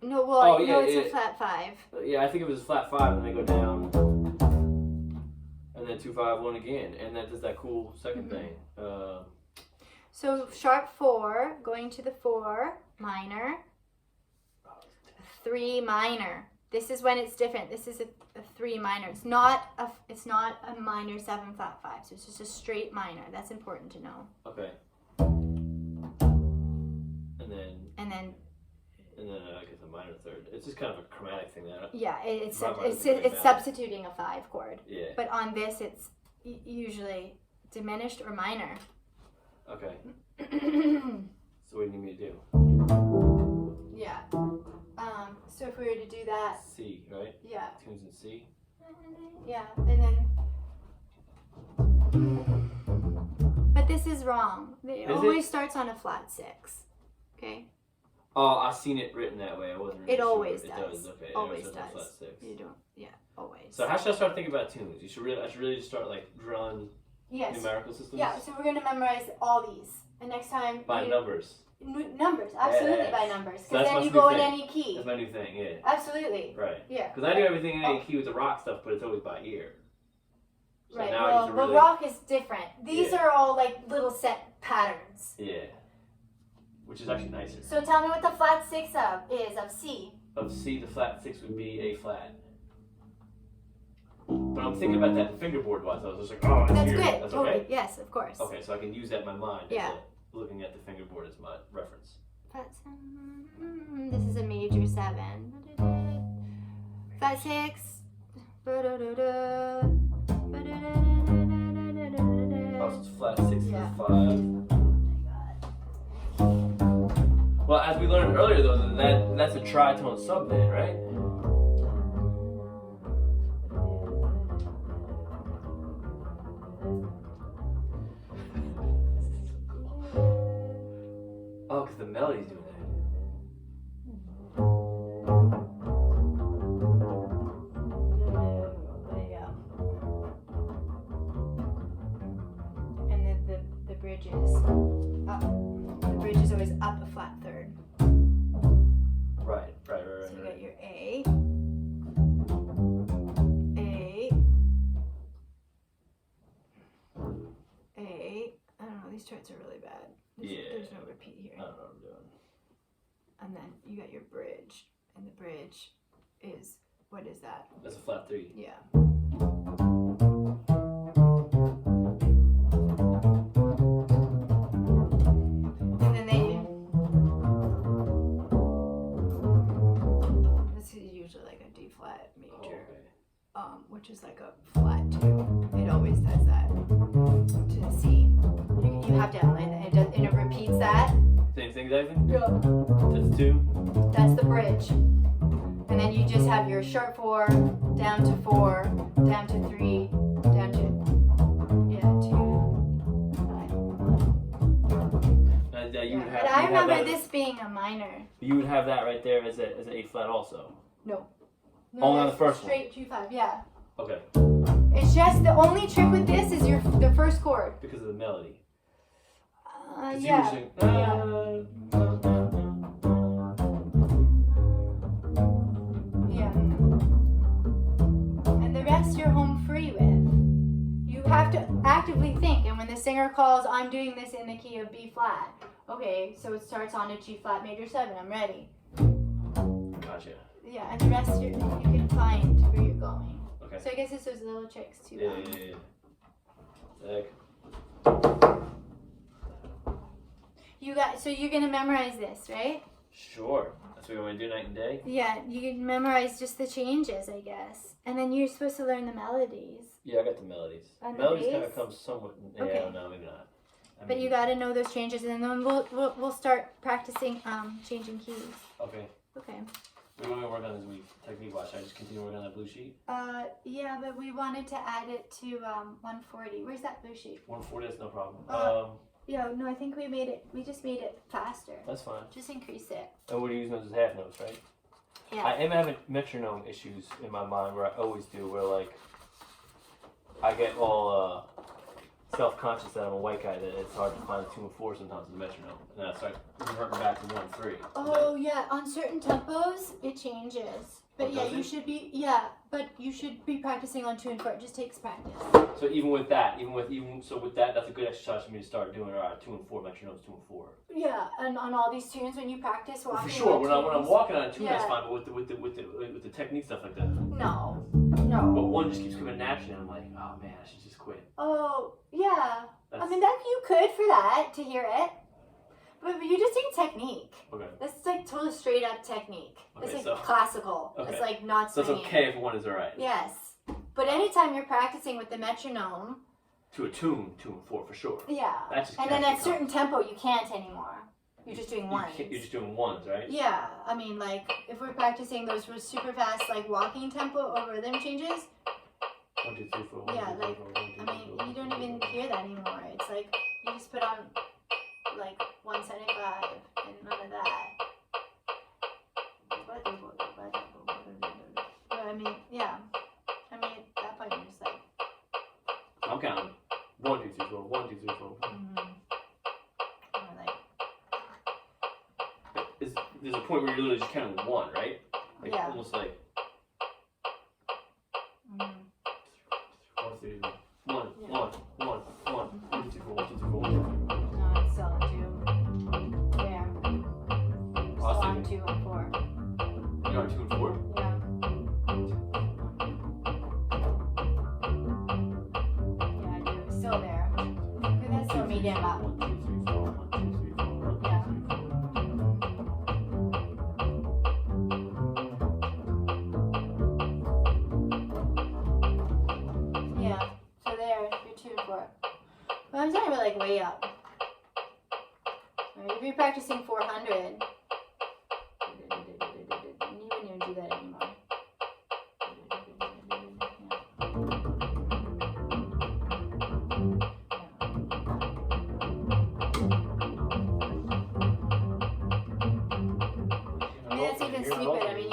No, well,
Oh,
no,
yeah,
it's
yeah.
a flat 5.
Yeah, I think it was a flat 5 and then go down. And then 251 again. And that does that cool 2nd thing.
So sharp 4, going to the 4 minor, 3 minor. This is when it's different. This is a 3 minor. It's not a minor 7 flat 5. So it's just a straight minor. That's important to know.
Okay. And then I guess a minor 3rd. It's just kind of a chromatic thing that.
Yeah, it's
My mind is really bad.
substituting a 5 chord.
Yeah.
But on this, it's usually diminished or minor.
Okay. So what do you need me to do?
Yeah. So if we were to do that,
C, right?
yeah.
Tunes in C.
Yeah, and then. But this is wrong. It always starts on a flat 6. Okay.
Oh, I've seen it written that way. I wasn't really
It
sure.
always
It
does.
does. Okay.
Always
It starts on
does.
flat 6.
You don't. Yeah, always.
So how should I start thinking about tunes? I should really just start like drawing
Yes.
numerical systems.
Yeah. So we're gonna memorize all these, and next time.
By numbers.
Numbers, absolutely
Yes.
by numbers,
So
because
that's
then
my
you
new
go in
thing.
any key.
That's my new thing. Yeah.
Absolutely.
Right.
Yeah.
Because I do everything in A key with the rock stuff, but it's always by ear. So
Right.
now I
Well,
need to
the
really.
rock is different. These
Yeah.
are all like little set patterns.
Yeah. Which is actually nicer.
So tell me what the flat 6 is of C.
Of C, the flat 6 would be A flat. But I'm thinking about that fingerboard wise. I was just like, oh, it's
That's
here.
good.
That's
Totally.
okay.
Yes, of course.
Okay, so I can use that in my mind.
Yeah.
Looking at the fingerboard as my reference.
This is a major 7. Flat 6.
Oh, so it's flat 6
Yeah.
to 5. Well, as we learned earlier, though, that's a tritone subband, right? Oh, because the melody's doing that.
There you go. And then the bridge is up. The bridge is always up a flat 3rd.
Right.
So you got your A. I don't know, these charts are really bad. There's no repeat here.
I don't know what I'm doing.
And then you got your bridge. And the bridge is, what is that?
That's a flat 3.
Yeah. And then this is usually like a D flat major, which is like a flat 2. It always does that to the C. You have to outline that. And it repeats that.
Same thing, exactly?
Yeah.
That's 2.
That's the bridge. And then you just have your sharp 4, down to 4, down to 3, down to, 2.
that you would have.
But I remember this being a minor.
You would have that right there as an A flat also.
No.
Only on the first
straight
one.
G5, yeah.
Okay.
It's just the only trick with this is the first chord.
Because of the melody.
Yeah.
Sing,
Yeah. And the rest you're home free with. You have to actively think, and when the singer calls, I'm doing this in the key of B flat. Okay, so it starts on a G flat major 7. I'm ready.
Gotcha.
Yeah, and the rest you can find where you're going.
Okay.
So I guess it's those little tricks too.
Yeah.
So you're gonna memorize this, right?
Sure. That's what you want to do night and day?
Yeah, you can memorize just the changes, I guess. And then you're supposed to learn the melodies.
Yeah, I got the melodies.
And
melodies
the
kind
bass?
of come somewhat. Yeah,
Okay.
no, maybe not.
But you gotta know those changes, and then we'll start practicing changing keys.
Okay.
Okay.
What do you want me to work on this week? Technique watch. I just continue working on that blue sheet?
Yeah, but we wanted to add it to 140. Where's that blue sheet?
140, that's no problem.
Yeah, no, I think we just made it faster.
That's fine.
Just increase it.
And what are you using those as half notes, right?
Yeah.
I am having metronome issues in my mind where I always do, where like I get all self-conscious that I'm a white guy, that it's hard to find a 2 and 4 sometimes in the metronome. And then I start reverting back to 1 and 3.
Oh yeah, on certain tempos it changes. But
Oh,
yeah,
does
you
it?
should be but you should be practicing on 2 and 4. It just takes practice.
So even with that, with that, that's a good exercise for me to start doing. All right, 2 and 4 metronomes, 2 and 4.
Yeah, and on all these tunes when you practice walking.
For sure, when I'm
tunes,
walking on a tune, that's
Yeah.
fine. But with the technique stuff like that.
No.
But one just keeps coming naturally, and I'm like, oh man, I should just quit.
Oh yeah.
That's,
I mean that you could for that to hear it, but you just need technique.
Okay.
That's like totally straight up technique.
Okay,
It's
so-
like classical.
Okay.
It's like not
So it's
swinging.
okay if one is alright.
Yes, but anytime you're practicing with the metronome.
To a tune, 2 and 4 for sure.
Yeah.
That just
And then
can't
at
be
certain tempo you can't anymore. You're just doing ones.
You're just doing ones, right?
Yeah, I mean like if we're practicing those super fast like walking tempo or rhythm changes,
1, 2, 3, 4. 1,
Yeah,
2, 3,
like,
4, 1, 2, 3,
I mean
4,
you don't even hear that anymore. It's like you just put on like 175 and none of that. But I mean, yeah. I mean at that point you're just like
I'm counting. 1, 2, 3, 4. 1, 2, 3, 4.
or like
There's a point where you're literally just counting 1, right? Like
Yeah.
almost like
mm,
1, 2, 3, 1,
Yeah.
1, 1, 2, 3, 4, 1, 2, 3, 4, 1, 2, 3, 4.
no, it's still on 2. There. Still on
Awesome.
2 and 4.
You're on 2 and 4?
Yeah. Yeah, I do. It's still there. But that's still medium up.
1, 2, 3, 4. 1, 2, 3, 4. 1, 2, 3, 4.
Yeah. So there, you're 2 and 4. But I'm talking about like way up. Right, if you're practicing 400, you wouldn't even do that anymore. I mean, that's even stupid. I mean,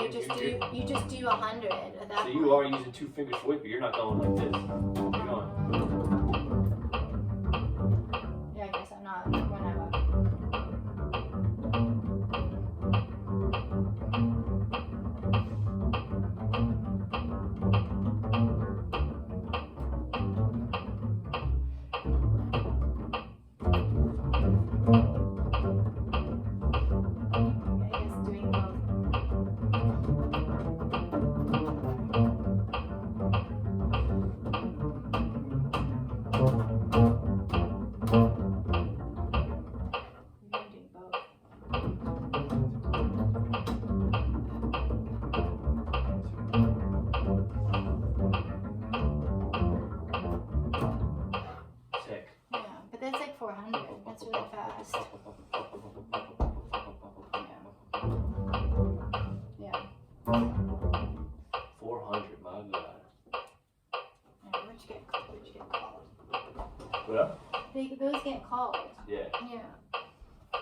you just do 100 at that
So
point.
you are using 2 fingers for weight, but you're not going like this. You're going.
Yeah, I guess I'm not when I walk. Yeah, I guess doing both. You're doing both.
Sick.
Yeah, but that's like 400. That's really fast. Yeah.
400, my God.
Yeah, where'd you get called?
What up?
Those get called.
Yeah.
Yeah.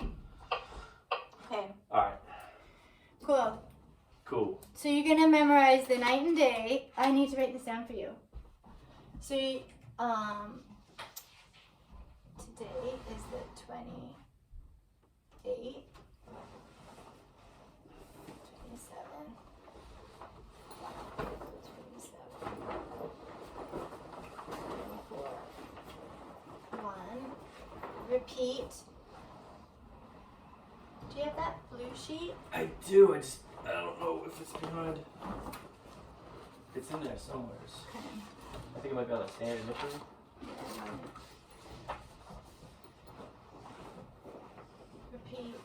Cool.
Cool.
So you're gonna memorize the night and day. I need to write this down for you. So today is the 28th, 27, 24, 1. Repeat. Do you have that blue sheet?
I do. I don't know if it's behind. It's in there somewhere.
Okay.
I think it might be on the stand initially.
Repeat.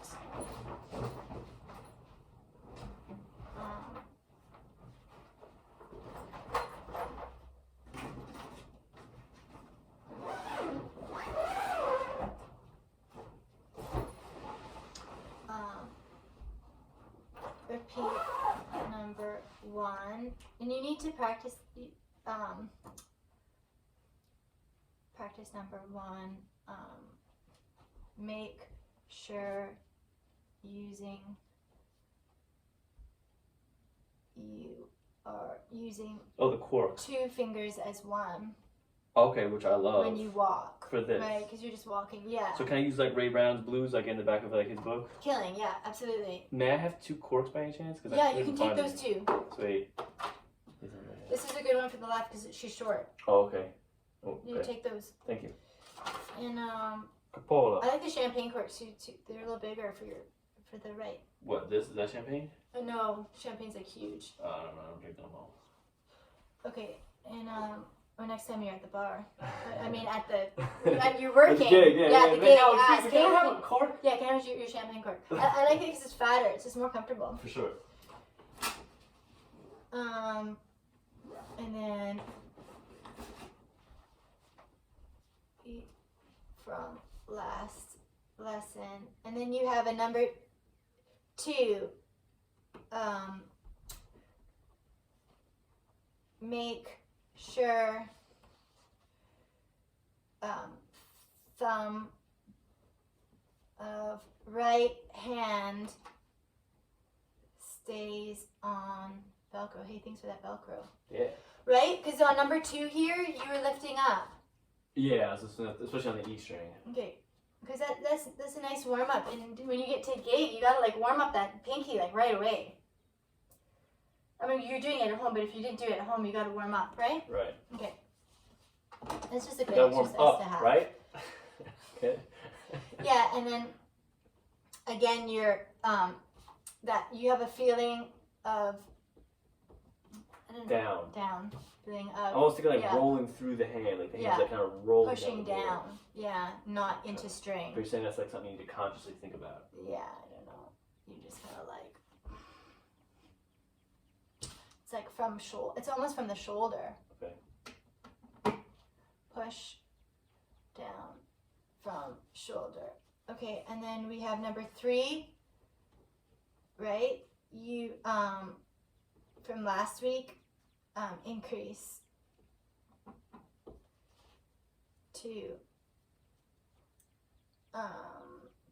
Repeat number 1, and you need to practice. Practice number 1. Make sure you are using
the cork.
2 fingers as 1.
Okay, which I love.
When you walk.
For this.
Right, because you're just walking, yeah.
So can I use like Ray Brown's blues like in the back of like his book?
Killing, yeah, absolutely.
May I have 2 corks by any chance?
Yeah, you can take those 2.
Sweet.
This is a good one for the left because she's short.
Oh, okay. Oh,
You take those.
Thank you.
And
Capola.
I like the champagne corks too. They're a little bigger for the right.
What, is that champagne?
No, champagne's like huge.
I don't know, I'm drinking them all.
Okay, and or next time you're at the bar. I mean, you're working.
At the gig, yeah.
At the gig.
Can I
Can
have a cork?
Yeah, can I have your champagne cork? I like it because it's fatter. It's just more comfortable.
For sure.
And then from last lesson, and then you have a number 2. Make sure thumb of right hand stays on Velcro. Hey, thanks for that Velcro.
Yeah.
Right? Because on number 2 here, you were lifting up.
Yeah, especially on the E string.
Okay. Because that's a nice warm up. And when you get to gate, you gotta like warm up that pinky like right away. I mean, you're doing it at home, but if you didn't do it at home, you gotta warm up, right?
Right.
Okay. It's just a good
Gotta warm
exercise
up,
to have.
right? Okay.
Yeah, and then again, you're that you have a feeling of down feeling of
almost like rolling through the hand, like the hands that kind of roll
pushing down. Yeah, not into string.
But you're saying that's like something you need to consciously think about.
Yeah, I don't know. You just kind of like it's like from shoulder. It's almost from the shoulder.
Okay.
Push down from shoulder. Okay, and then we have number 3. Right? You from last week, increase to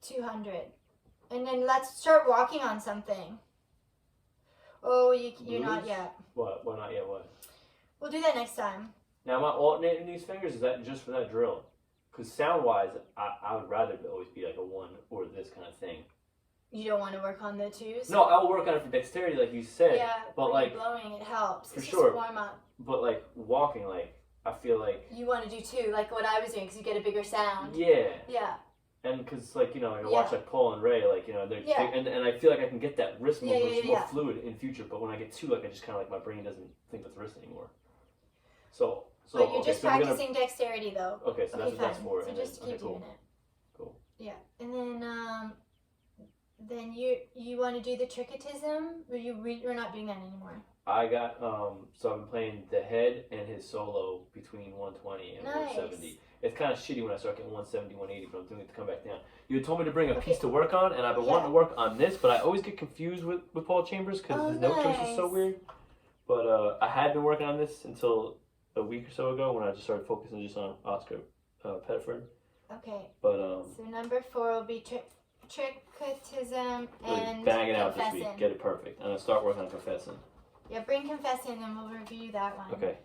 200, and then let's start walking on something. Oh, you're not yet.
What? What? Not yet? What?
We'll do that next time.
Now, am I alternating these fingers? Is that just for that drill? Because sound-wise, I would rather it always be like a 1 or this kind of thing.
You don't want to work on the 2s?
No, I'll work on it for dexterity, like you said.
Yeah,
but like
blowing, it helps.
For
it's
sure.
Just warm up.
But like walking, like I feel like
you want to do 2, like what I was doing, because you get a bigger sound.
Yeah.
Yeah.
And because like I watch like Paul and Ray, like they're and I feel like I can get that wrist movement which is more fluid in future. But when I get 2, like I just kind of like my brain doesn't think with wrist anymore. So.
But you're just practicing dexterity though.
Okay, so that's what that's for.
So just keep doing it.
Cool.
Yeah, and then you want to do the tricketism? We're not doing that anymore.
I got so I've been playing the head and his solo between 120 and 170. It's kind of shitty when I start getting 170, 180, but I'm doing it to come back down. You had told me to bring a piece to work on, and I've been wanting to work on this, but I always get confused with Paul Chambers because his note choice is so weird. But I had been working on this until a week or so ago when I just started focusing just on Oscar Pettiford.
Okay.
But
so number 4 will be Trichotism
Really
and
bang it out this
confessing.
week. Get it perfect. I'm gonna start working on confessing.
Yeah, bring confessing and we'll review that one.
Okay.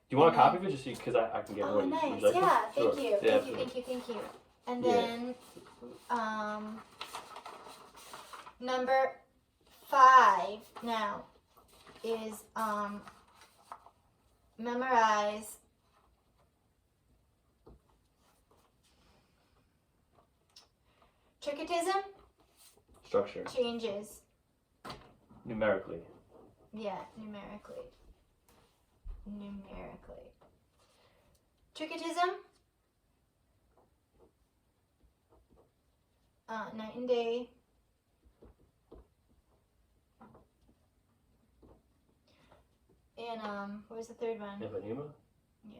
Do you want a copy of it just because I can get it
Oh,
ready?
nice.
Would you like
Yeah,
it? Sure.
thank you.
Yeah,
Thank you. And then, number 5 now is memorize trichotism
Structure.
changes.
Numerically.
Yeah, numerically. Trichotism. Night and day. And what was the third one?
Eponema?
Yeah.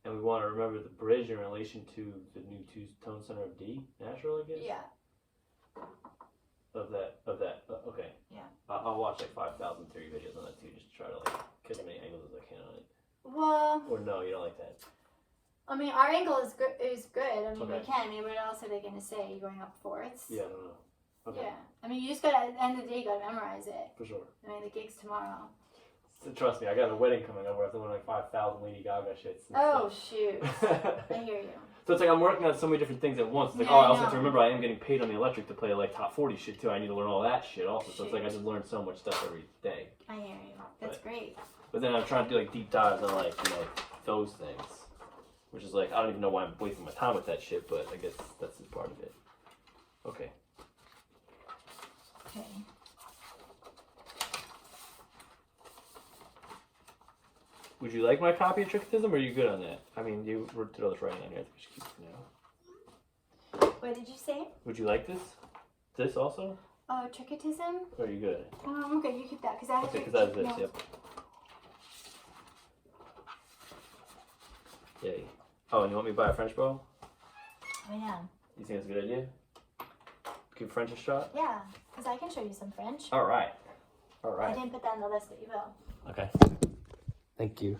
And we want to remember the bridge in relation to the new two-tone center of D, natural, I guess?
Yeah.
Of that, okay.
Yeah.
I'll watch like 5,000 theory videos on that too, just to try to like get as many angles as I can on it.
Well,
Or no, you don't like that?
I mean, our angle is good. I mean,
Okay.
we can. I mean, what else are they gonna say? You're going up fourths.
Yeah, I don't know. Okay.
Yeah. I mean, you just gotta. At the end of the day, you gotta memorize it.
For sure.
I mean, the gig's tomorrow.
So trust me, I got a wedding coming up where I have to learn like 5,000 Lady Gaga shits. and
Oh
stuff.
shoot! I hear you.
So it's like I'm working on so many different things at once. It's like,
Yeah,
oh, I
I
also have to
know.
remember I am getting paid on the electric to play like top 40 shit too. I need to learn all that shit also. So it's like I
Shoot.
just learn so much stuff every day.
I hear you. That's great.
But then I'm trying to do like deep dives on like, you know, those things. Which is like, I don't even know why I'm wasting my time with that shit, but I guess that's just part of it. Okay.
Okay.
Would you like my copy of Trichotism, or are you good on that? I mean, you did all this writing on here. I think we should keep it for now.
What did you say?
Would you like this? This also?
Oh, trichotism.
Or are you good?
Okay, you keep that because I have
Okay,
to
because I have
keep
this,
notes.
yep. Yay. Oh, and you want me to buy a French bow?
Oh yeah.
You think it's a good idea? Give French a shot?
Yeah, because I can show you some French.
Alright.
I
Alright.
didn't put that on the list, but you will.
Okay. Thank you.